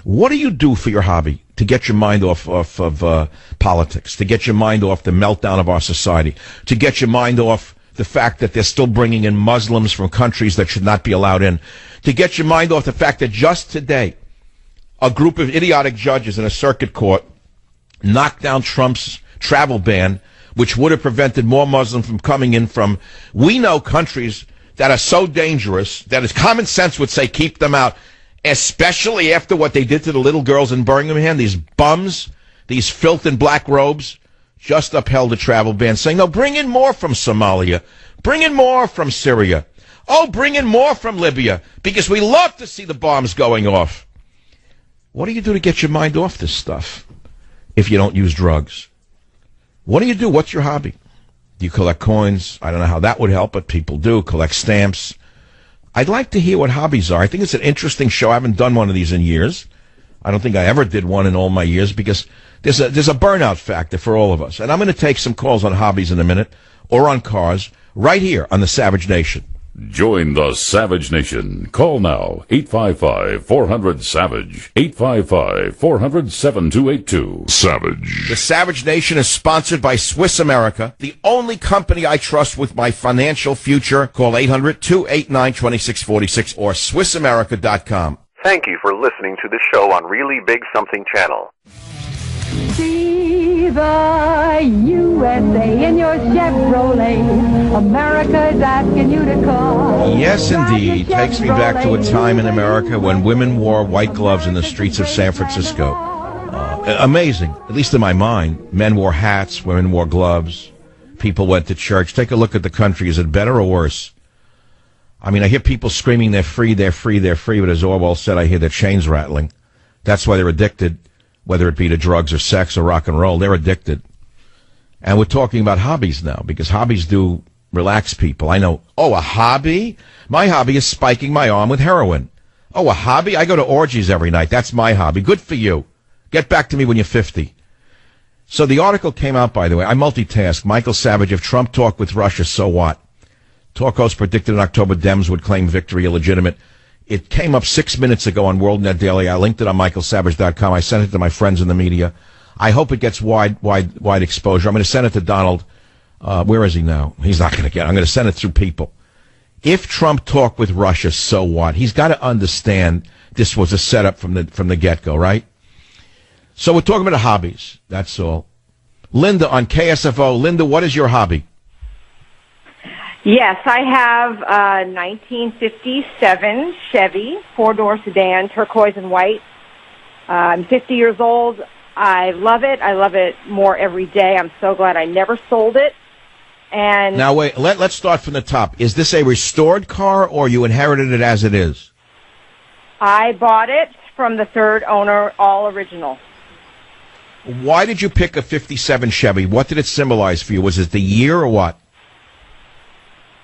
What do you do for your hobby to get your mind off of politics, to get your mind off the meltdown of our society, to get your mind off the fact that they're still bringing in Muslims from countries that should not be allowed in, to get your mind off the fact that just today a group of idiotic judges in a circuit court knocked down Trump's travel ban, which would have prevented more Muslims from coming in from, we know, countries that are so dangerous that as common sense would say keep them out, especially after what they did to the little girls in Birmingham. These bums, these filth in black robes, just upheld the travel ban, saying, no, bring in more from Somalia, bring in more from Syria, oh, bring in more from Libya, because we love to see the bombs going off. What do you do to get your mind off this stuff if you don't use drugs? What do you do? What's your hobby? Do you collect coins? I don't know how that would help, but people do. Collect stamps. I'd like to hear what hobbies are. I think it's an interesting show. I haven't done one of these in years. I don't think I ever did one in all my years, because there's a burnout factor for all of us. And I'm going to take some calls on hobbies in a minute, or on cars, right here on the Savage Nation. Join the Savage Nation. Call now, 855-400-SAVAGE, 855-400-7282. Savage. The Savage Nation is sponsored by Swiss America, the only company I trust with my financial future. Call 800-289-2646 or SwissAmerica.com. Thank you for listening to the show on Really Big Something Channel. See the USA in your Chevrolet. America's asking you to call. Yes, indeed. Takes me back to a time in America when women wore white gloves in the streets of San Francisco. Amazing, at least in my mind. Men wore hats, women wore gloves. People went to church. Take a look at the country. Is it better or worse? I mean, I hear people screaming they're free, they're free, they're free, but as Orwell said, I hear their chains rattling. That's why they're addicted, whether it be to drugs or sex or rock and roll. They're addicted. And we're talking about hobbies now, because hobbies do relax people. I know, oh, a hobby? My hobby is spiking my arm with heroin. Oh, a hobby? I go to orgies every night. That's my hobby. Good for you. Get back to me when you're 50. So the article came out, by the way. I multitask. Michael Savage, if Trump talked with Russia, so what? Talk host predicted in October Dems would claim victory illegitimate. It came up 6 minutes ago on WorldNet Daily. I linked it on michaelsavage.com. I sent it to my friends in the media. I hope it gets wide exposure. I'm going to send it to Donald. Where is he now? He's not going to get it. I'm going to send it through people. If Trump talked with Russia, so what? He's got to understand this was a setup from the get-go, right? So we're talking about hobbies. That's all. Linda on KSFO. Linda, what is your hobby? Yes, I have a 1957 Chevy, four-door sedan, turquoise and white. I'm 50 years old. I love it. I love it more every day. I'm so glad I never sold it. And Now, wait, let's start from the top. Is this a restored car, or you inherited it as it is? I bought it from the third owner, all original. Why did you pick a 57 Chevy? What did it symbolize for you? Was it the year or what?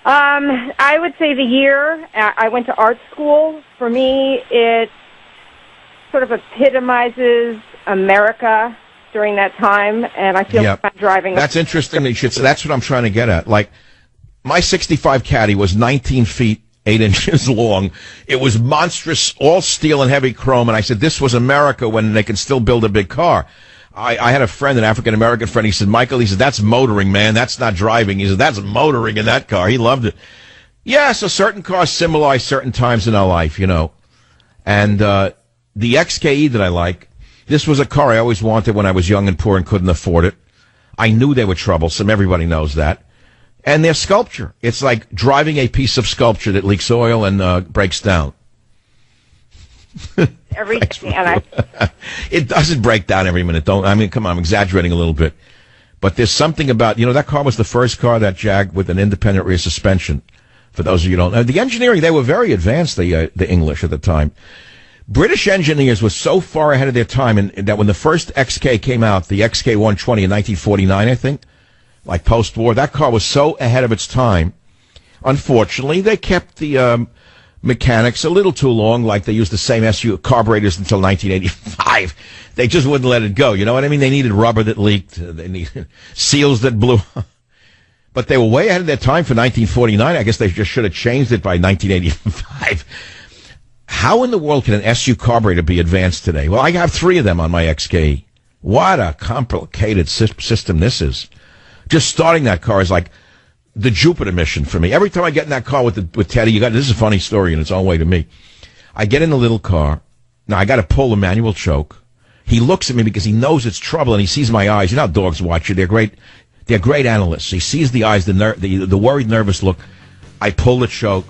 I would say the year. I went to art school. For me, it sort of epitomizes America during that time, and I feel like I'm driving. That's interesting. That's what I'm trying to get at. Like, my 65 Caddy was 19 feet, 8 inches long. It was monstrous, all steel and heavy chrome, and I said, this was America when they can still build a big car. I had a friend, an African-American friend, he said, Michael, he said, that's motoring, man. That's not driving. He said, that's motoring in that car. He loved it. Yeah, so certain cars symbolize certain times in our life, you know. And the XKE that I like, this was a car I always wanted when I was young and poor and couldn't afford it. I knew they were troublesome. Everybody knows that. And their sculpture. It's like driving a piece of sculpture that leaks oil and breaks down. Every day, and it doesn't break down every minute. Come on, I'm exaggerating a little bit. But there's something about, that car was the first car that Jag with an independent rear suspension. For those of you who don't know, the engineering, they were very advanced, the English at the time. British engineers were so far ahead of their time that when the first XK came out, the XK 120 in 1949, I think, like post-war, that car was so ahead of its time. Unfortunately, they kept the mechanics a little too long, like they used the same SU carburetors until 1985. They just wouldn't let it go. You know what I mean? They needed rubber that leaked. They needed seals that blew. But they were way ahead of their time for 1949. I guess they just should have changed it by 1985. How in the world can an SU carburetor be advanced today? Well, I have 3 of them on my XKE. What a complicated system this is. Just starting that car is like the Jupiter mission for me. Every time I get in that car with Teddy, this is a funny story in its own way to me. I get in the little car. Now, I got to pull the manual choke. He looks at me because he knows it's trouble, and he sees my eyes. You know how dogs watch you. They're great analysts. He sees the eyes, the worried, nervous look. I pull the choke.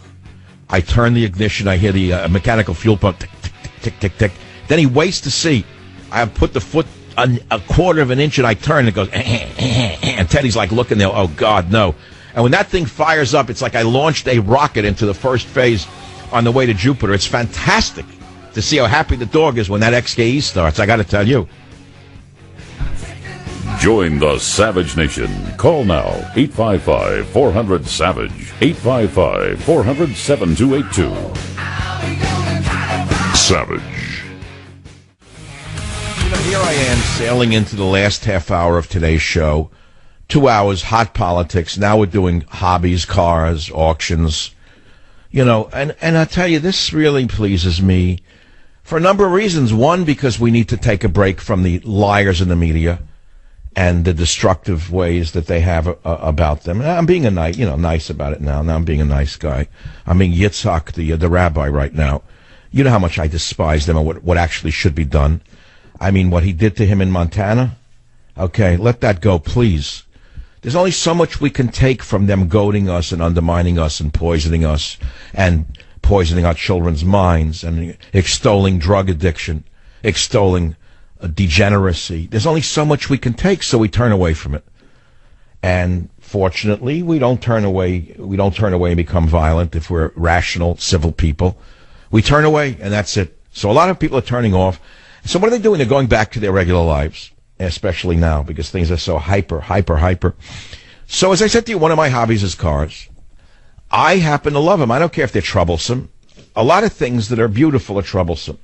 I turn the ignition. I hear the mechanical fuel pump tick, tick, tick, tick, tick, tick. Then he waits to see. I put the foot a quarter of an inch, and I turn, and it goes, and Teddy's like looking there. Oh, God, no. And when that thing fires up, it's like I launched a rocket into the first phase on the way to Jupiter. It's fantastic to see how happy the dog is when that XKE starts, I got to tell you. Join the Savage Nation. Call now, 855-400-SAVAGE, 855-400-7282. Savage. Here I am sailing into the last half hour of today's show. 2 hours, hot politics. Now we're doing hobbies, cars, auctions. And I tell you, this really pleases me for a number of reasons. One, because we need to take a break from the liars in the media and the destructive ways that they have about them. And I'm being nice about it now. Now I'm being a nice guy. I'm being Yitzhak, the rabbi right now. You know how much I despise them and what actually should be done. I mean, what he did to him in Montana. Okay, let that go, please. There's only so much we can take from them goading us and undermining us and poisoning us and poisoning our children's minds and extolling drug addiction, extolling degeneracy. There's only so much we can take, so we turn away from it. And fortunately, we don't turn away and become violent if we're rational, civil people. We turn away, and that's it. So a lot of people are turning off. So what are they doing? They're going back to their regular lives, especially now, because things are so hyper. So as I said to you, one of my hobbies is cars. I happen to love them. I don't care if they're troublesome. A lot of things that are beautiful are troublesome.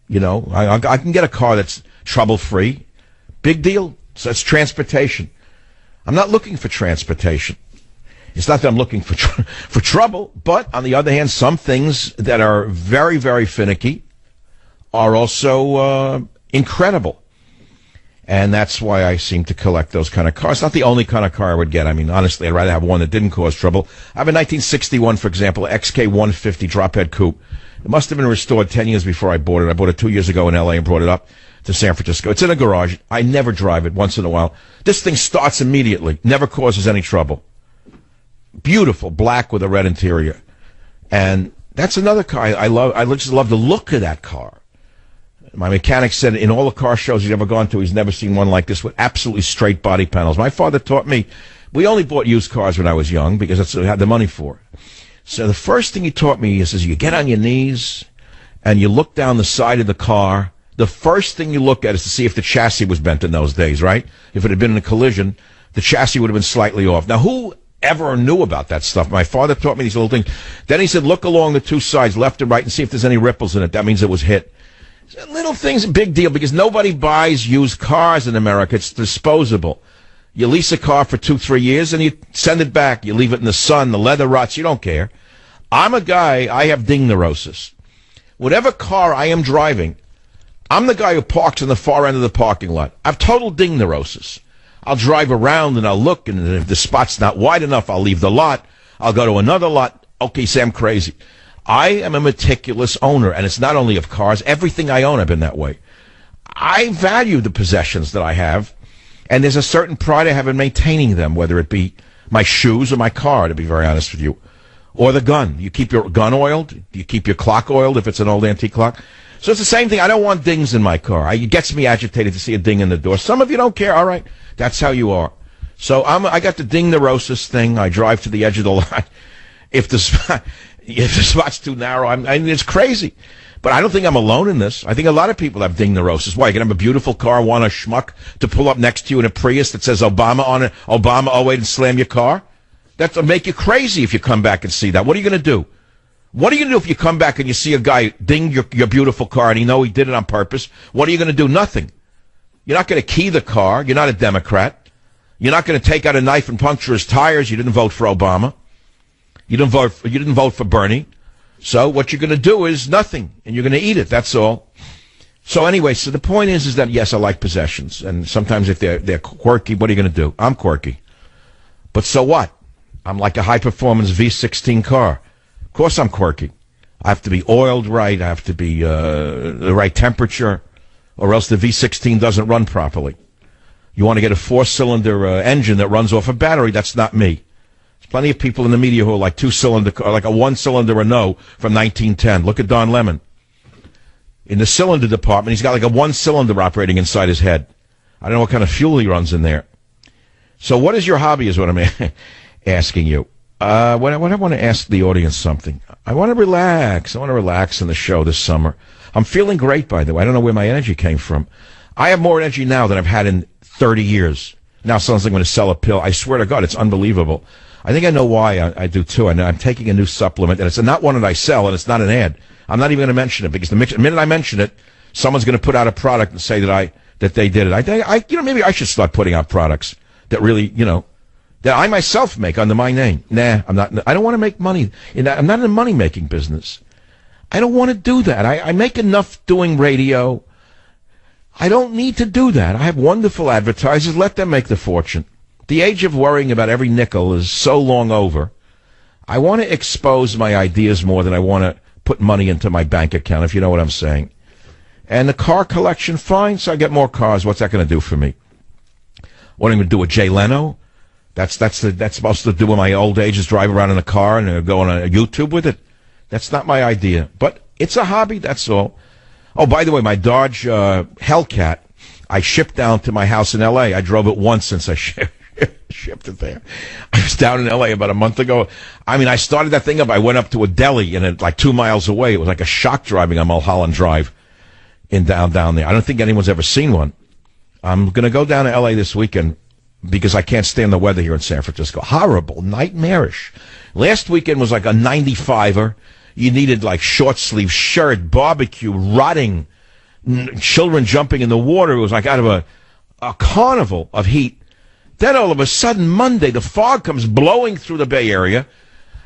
I can get a car that's trouble-free. Big deal. So it's transportation. I'm not looking for transportation. It's not that I'm looking for trouble, but on the other hand, some things that are very, very finicky are also incredible. And that's why I seem to collect those kind of cars. It's not the only kind of car I would get. I mean, honestly, I'd rather have one that didn't cause trouble. I have a 1961, for example, XK 150 drop-head coupe. It must have been restored 10 years before I bought it. I bought it 2 years ago in L.A. and brought it up to San Francisco. It's in a garage. I never drive it once in a while. This thing starts immediately, never causes any trouble. Beautiful, black with a red interior. And that's another car I love. I just love the look of that car. My mechanic said in all the car shows he's ever gone to, he's never seen one like this with absolutely straight body panels. My father taught me, We only bought used cars when I was young because that's what I had the money for. So the first thing he taught me is you get on your knees and you look down the side of the car. The first thing you look at is to see if the chassis was bent in those days, right? If it had been in a collision, the chassis would have been slightly off. Now, who ever knew about that stuff? My father taught me these little things. Then he said, look along the two sides, left and right, and see if there's any ripples in it. That means it was hit. Little things, a big deal, because nobody buys used cars in America. It's disposable. You lease a car for 2-3 years, and you send it back. You leave it in the sun, the leather rots. You don't care. I'm a guy, I have ding neurosis. Whatever car I am driving, I'm the guy who parks in the far end of the parking lot. I've total ding neurosis. I'll drive around, and I'll look, and if the spot's not wide enough, I'll leave the lot. I'll go to another lot. Okay, say I'm crazy. I am a meticulous owner, and it's not only of cars. Everything I own, I've been that way. I value the possessions that I have, and there's a certain pride I have in maintaining them, whether it be my shoes or my car, to be very honest with you, or the gun. You keep your gun oiled? Do you keep your clock oiled if it's an old antique clock? So it's the same thing. I don't want dings in my car. It gets me agitated to see a ding in the door. Some of you don't care. All right, that's how you are. So I got the ding neurosis thing. I drive to the edge of the lot. If the spot's too narrow, I mean, it's crazy. But I don't think I'm alone in this. I think a lot of people have ding neurosis. Why? You can have a beautiful car, want a schmuck to pull up next to you in a Prius that says Obama on it, Obama 08, and slam your car? That'll make you crazy if you come back and see that. What are you going to do? What are you going to do if you come back and you see a guy ding your beautiful car and you know he did it on purpose? What are you going to do? Nothing. You're not going to key the car. You're not a Democrat. You're not going to take out a knife and puncture his tires. You didn't vote for Obama. You didn't vote for Bernie. So what you're going to do is nothing, and you're going to eat it. That's all. So anyway, so the point is that, yes, I like possessions, and sometimes if they're quirky, what are you going to do? I'm quirky. But so what? I'm like a high-performance V16 car. Of course I'm quirky. I have to be oiled right. I have to be the right temperature, or else the V16 doesn't run properly. You want to get a 4-cylinder engine that runs off a battery, that's not me. There's plenty of people in the media who are like 2-cylinder, or like a 1-cylinder Renault from 1910. Look at Don Lemon. In the cylinder department, he's got like a 1-cylinder operating inside his head. I don't know what kind of fuel he runs in there. So what is your hobby is what I'm asking you. When I want to ask the audience something. I want to relax. I want to relax in the show this summer. I'm feeling great, by the way. I don't know where my energy came from. I have more energy now than I've had in 30 years. Now it sounds like I'm going to sell a pill. I swear to God, it's unbelievable. I think I know why I do, too. I'm taking a new supplement, and it's not one that I sell, and it's not an ad. I'm not even going to mention it, because the minute I mention it, someone's going to put out a product and say that they did it. I think, maybe I should start putting out products that really, that I myself make under my name. Nah, I'm not. I don't want to make money. I'm not in the money-making business. I don't want to do that. I make enough doing radio. I don't need to do that. I have wonderful advertisers. Let them make the fortune. The age of worrying about every nickel is so long over. I want to expose my ideas more than I want to put money into my bank account, if you know what I'm saying. And the car collection, fine, so I get more cars. What's that going to do for me? What am I going to do with Jay Leno? That's supposed to do in my old age, is drive around in a car and go on a YouTube with it. That's not my idea. But it's a hobby, that's all. Oh, by the way, my Dodge Hellcat, I shipped down to my house in L.A. I drove it once since I shipped it there. I was down in L.A. about a month ago. I mean, I started that thing up. I went up to a deli, and it, like 2 miles away, it was like a shock driving on Mulholland Drive down there. I don't think anyone's ever seen one. I'm going to go down to L.A. this weekend because I can't stand the weather here in San Francisco. Horrible, nightmarish. Last weekend was like a 95er. You needed like short sleeve shirt, barbecue, rotting, children jumping in the water. It was like out of a carnival of heat. Then all of a sudden, Monday, the fog comes blowing through the Bay Area,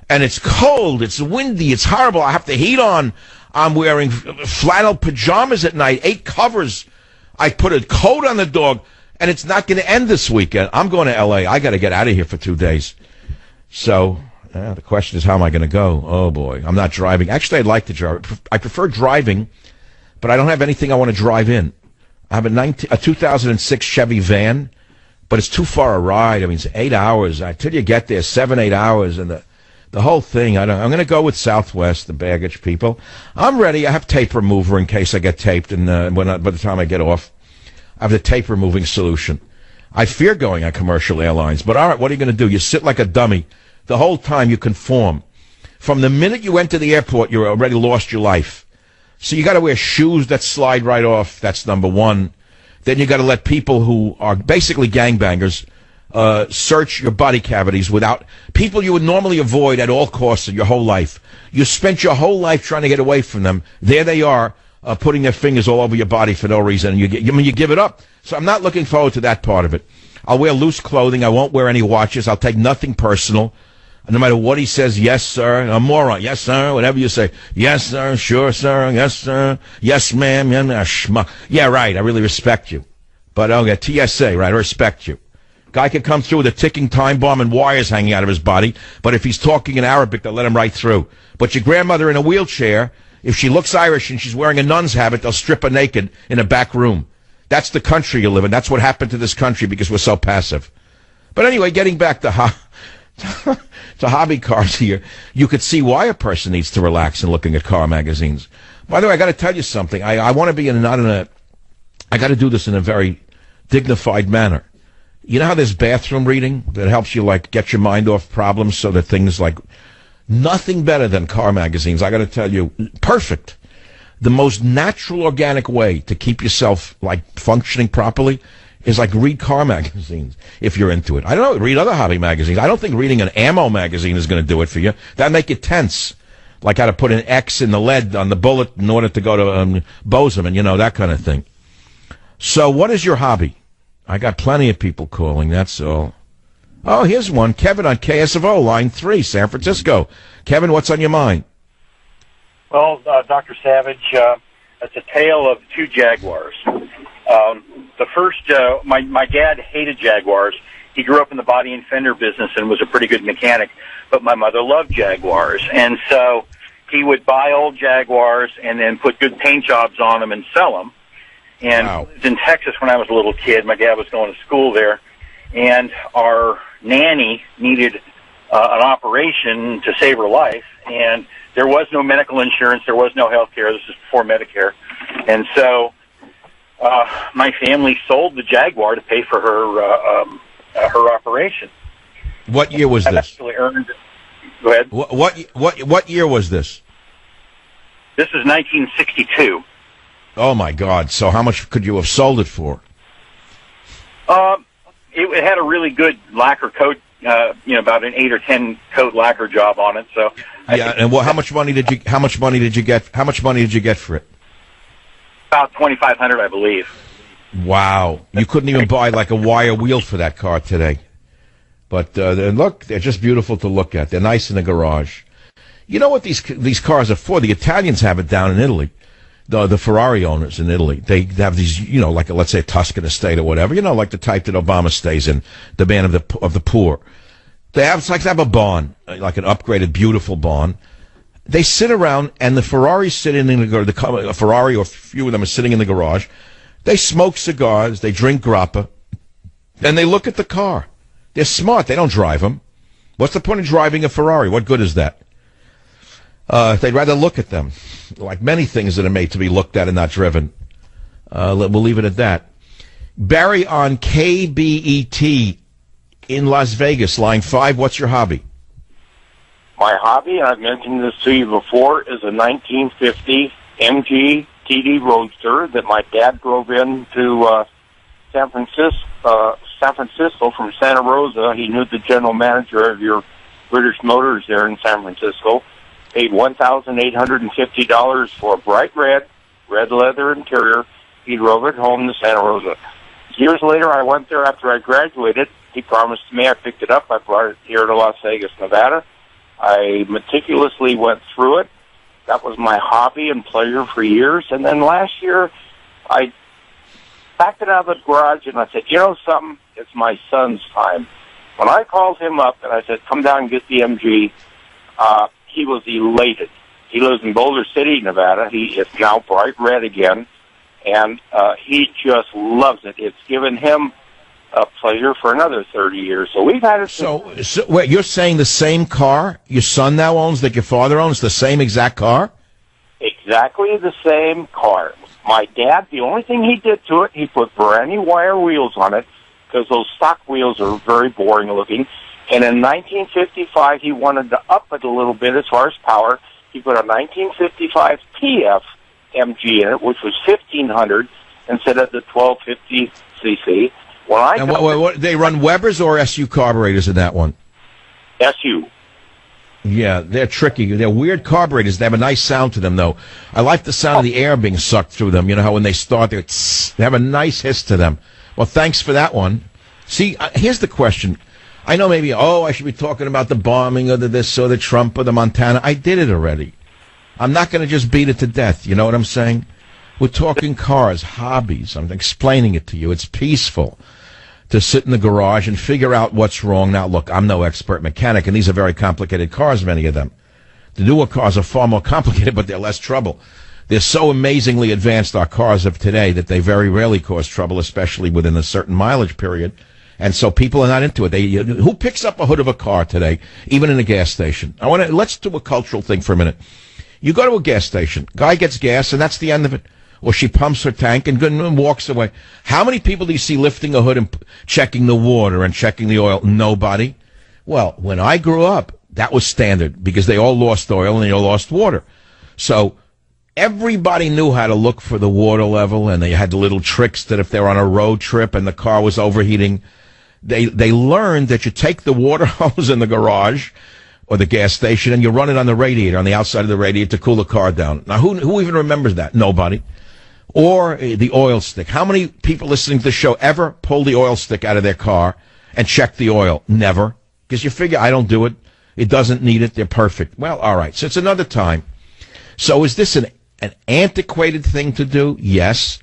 and it's cold, it's windy, it's horrible. I have the heat on. I'm wearing flannel pajamas at night, 8 covers. I put a coat on the dog, and it's not going to end this weekend. I'm going to L.A. I got to get out of here for 2 days. So the question is, how am I going to go? Oh, boy. I'm not driving. Actually, I'd like to drive. I prefer driving, but I don't have anything I want to drive in. I have a 2006 Chevy van, but it's too far a ride. I mean, it's 8 hours. Until you get there, 7-8 hours, and the whole thing. I'm going to go with Southwest, the baggage people. I'm ready. I have tape remover in case I get taped, and by the time I get off, I have the tape removing solution. I fear going on commercial airlines. But all right, what are you going to do? You sit like a dummy. The whole time you conform. From the minute you enter the airport, you already lost your life. So you got to wear shoes that slide right off. That's number one. Then you got to let people who are basically gangbangers search your body cavities without people you would normally avoid at all costs in your whole life. You spent your whole life trying to get away from them. There they are, putting their fingers all over your body for no reason. You give it up. So I'm not looking forward to that part of it. I'll wear loose clothing. I won't wear any watches. I'll take nothing personal. No matter what he says, yes, sir, a moron, yes, sir, whatever you say, yes, sir, sure, sir, yes, sir, yes, ma'am, yeah, right, I really respect you. But okay, TSA, right, I respect you. Guy could come through with a ticking time bomb and wires hanging out of his body, but if he's talking in Arabic, they'll let him right through. But your grandmother in a wheelchair, if she looks Irish and she's wearing a nun's habit, they'll strip her naked in a back room. That's the country you live in. That's what happened to this country because we're so passive. But anyway, getting back to to hobby cars here, you could see why a person needs to relax in looking at car magazines. By the way, I got to tell you something. I want to be I got to do this in a very dignified manner. You know how there's bathroom reading that helps you like get your mind off problems so that things like nothing better than car magazines. I got to tell you, perfect. The most natural, organic way to keep yourself like functioning properly is like read car magazines if you're into it. I don't know, read other hobby magazines. I don't think reading an ammo magazine is going to do it for you. That'd make you tense. Like how to put an X in the lead on the bullet in order to go to Bozeman, that kind of thing. So what is your hobby? I got plenty of people calling, that's all. Oh, here's one. Kevin on KSFO, line 3, San Francisco. Kevin, what's on your mind? Well, Dr. Savage, it's a tale of two Jaguars. The first, my dad hated Jaguars. He grew up in the body and fender business and was a pretty good mechanic, but my mother loved Jaguars. And so he would buy old Jaguars and then put good paint jobs on them and sell them. And I lived in Texas when I was a little kid. My dad was going to school there. And our nanny needed an operation to save her life. And there was no medical insurance. There was no health care. This is before Medicare. And so my family sold the Jaguar to pay for her operation. What year was this? Actually earned. Go ahead. What year was this? This is 1962. Oh my God! So how much could you have sold it for? It had a really good lacquer coat. About an 8 or 10 coat lacquer job on it. So yeah, and how much money did you get? How much money did you get for it? About $2,500, I believe. Wow, you couldn't even buy like a wire wheel for that car today. But look, they're just beautiful to look at. They're nice in the garage. You know what these cars are for? The Italians have it down in Italy. The Ferrari owners in Italy, they have these, like let's say a Tuscan estate or whatever, like the type that Obama stays in, the man of the poor. They have a barn, like an upgraded, beautiful barn. They sit around, and the Ferraris sit in the Ferrari, or a few of them are sitting in the garage. They smoke cigars, they drink grappa, and they look at the car. They're smart. They don't drive them. What's the point of driving a Ferrari? What good is that? They'd rather look at them, like many things that are made to be looked at and not driven. We'll leave it at that. Barry on KBET in Las Vegas, line 5. What's your hobby? My hobby, and I've mentioned this to you before, is a 1950 MG TD Roadster that my dad drove into San Francisco from Santa Rosa. He knew the general manager of your British Motors there in San Francisco. Paid $1,850 for a bright red leather interior. He drove it home to Santa Rosa. Years later, I went there after I graduated. He promised me. I picked it up. I brought it here to Las Vegas, Nevada. I meticulously went through it. That was my hobby and pleasure for years. And then last year, I packed it out of the garage, and I said, you know something? It's my son's time. When I called him up and I said, come down and get the MG, he was elated. He lives in Boulder City, Nevada. He is now bright red again, and he just loves it. It's given him a pleasure for another 30 years. So we've had it. So wait, you're saying the same car your son now owns that your father owns, the same exact car? Exactly the same car. My dad, the only thing he did to it, he put brand new wire wheels on it, because those stock wheels are very boring looking. And in 1955, he wanted to up it a little bit as far as power. He put a 1955 TF MG in it, which was 1,500 instead of the 1,250 cc. What, they run Webers or SU carburetors in that one? SU. Yeah, they're tricky. They're weird carburetors. They have a nice sound to them, though. I like the sound of the air being sucked through them. You know how when they start, they have a nice hiss to them. Well, thanks for that one. See, here's the question. I know maybe, I should be talking about the bombing or the this or the Trump or the Montana. I did it already. I'm not going to just beat it to death. You know what I'm saying? We're talking cars, hobbies. I'm explaining it to you. It's peaceful to sit in the garage and figure out what's wrong. Now, look, I'm no expert mechanic, and these are very complicated cars, many of them. The newer cars are far more complicated, but they're less trouble. They're so amazingly advanced, our cars of today, that they very rarely cause trouble, especially within a certain mileage period. And so people are not into it. Who picks up a hood of a car today, even in a gas station? Let's do a cultural thing for a minute. You go to a gas station, guy gets gas, and that's the end of it. Or she pumps her tank and walks away. How many people do you see lifting a hood and checking the water and checking the oil? Nobody. Well, when I grew up, that was standard because they all lost oil and they all lost water. So everybody knew how to look for the water level, and they had the little tricks that if they're on a road trip and the car was overheating, they learned that you take the water hose in the garage or the gas station and you run it on the radiator, on the outside of the radiator to cool the car down. Now, who even remembers that? Nobody. Or the oil stick. How many people listening to the show ever pull the oil stick out of their car and check the oil? Never. Because you figure, I don't do it. It doesn't need it. They're perfect. Well, all right. So it's another time. So is this an antiquated thing to do? Yes.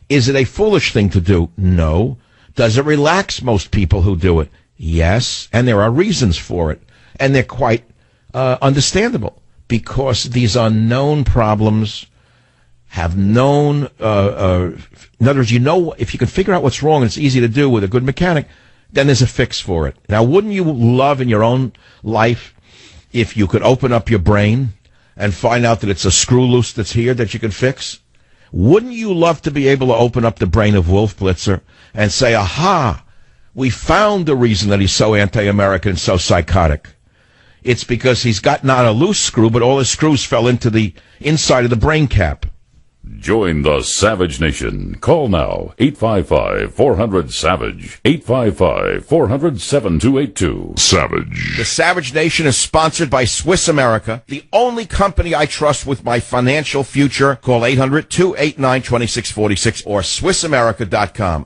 Is it a foolish thing to do? No. Does it relax most people who do it? Yes. And there are reasons for it. And they're quite understandable. Because these are known problems, have known, in other words, if you can figure out what's wrong, and it's easy to do with a good mechanic, then there's a fix for it. Now, wouldn't you love in your own life if you could open up your brain and find out that it's a screw loose that's here that you can fix? Wouldn't you love to be able to open up the brain of Wolf Blitzer and say, aha, we found the reason that he's so anti-American and so psychotic. It's because he's got not a loose screw, but all his screws fell into the inside of the brain cap. Join the Savage Nation. Call now, 855-400-SAVAGE, 855-400-7282. Savage. The Savage Nation is sponsored by Swiss America, the only company I trust with my financial future. Call 800-289-2646 or SwissAmerica.com.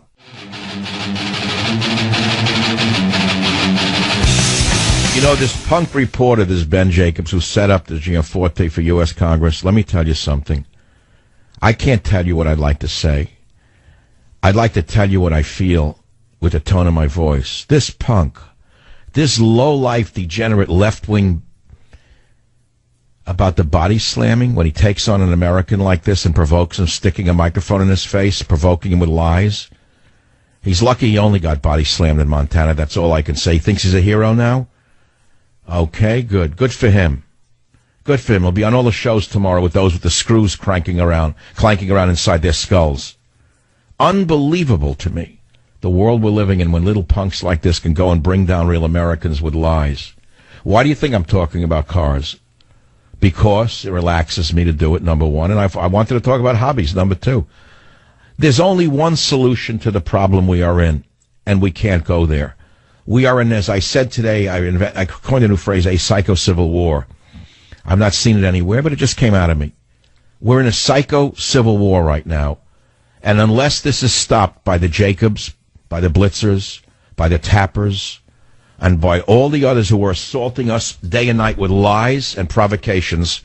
You know, this punk reporter, this Ben Jacobs, who set up the Gianforte for U.S. Congress, let me tell you something. I can't tell you what I'd like to say. I'd like to tell you what I feel with the tone of my voice. This punk, this low-life, degenerate left-wing about the body slamming when he takes on an American like this and provokes him, sticking a microphone in his face, provoking him with lies. He's lucky he only got body slammed in Montana. That's all I can say. He thinks he's a hero now? Okay, good. Good for him. Good for him. He'll be on all the shows tomorrow with those with the screws clanking around inside their skulls. Unbelievable to me, the world we're living in when little punks like this can go and bring down real Americans with lies. Why do you think I'm talking about cars? Because it relaxes me to do it, number one, and I wanted to talk about hobbies, number two. There's only one solution to the problem we are in, and we can't go there. We are in, as I said today, I coined a new phrase, a psycho-civil war. I've not seen it anywhere, but it just came out of me. We're in a psycho-civil war right now, and unless this is stopped by the Jacobs, by the Blitzers, by the Tappers, and by all the others who are assaulting us day and night with lies and provocations,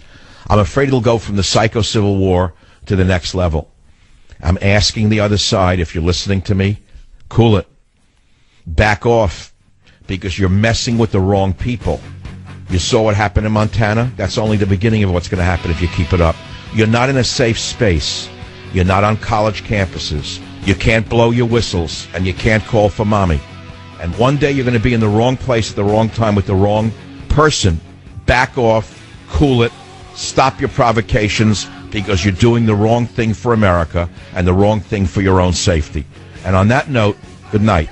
I'm afraid it'll go from the psycho-civil war to the next level. I'm asking the other side, if you're listening to me, cool it. Back off, because you're messing with the wrong people. You saw what happened in Montana? That's only the beginning of what's going to happen if you keep it up. You're not in a safe space. You're not on college campuses. You can't blow your whistles, and you can't call for mommy. And one day you're going to be in the wrong place at the wrong time with the wrong person. Back off, cool it, stop your provocations, because you're doing the wrong thing for America and the wrong thing for your own safety. And on that note, good night.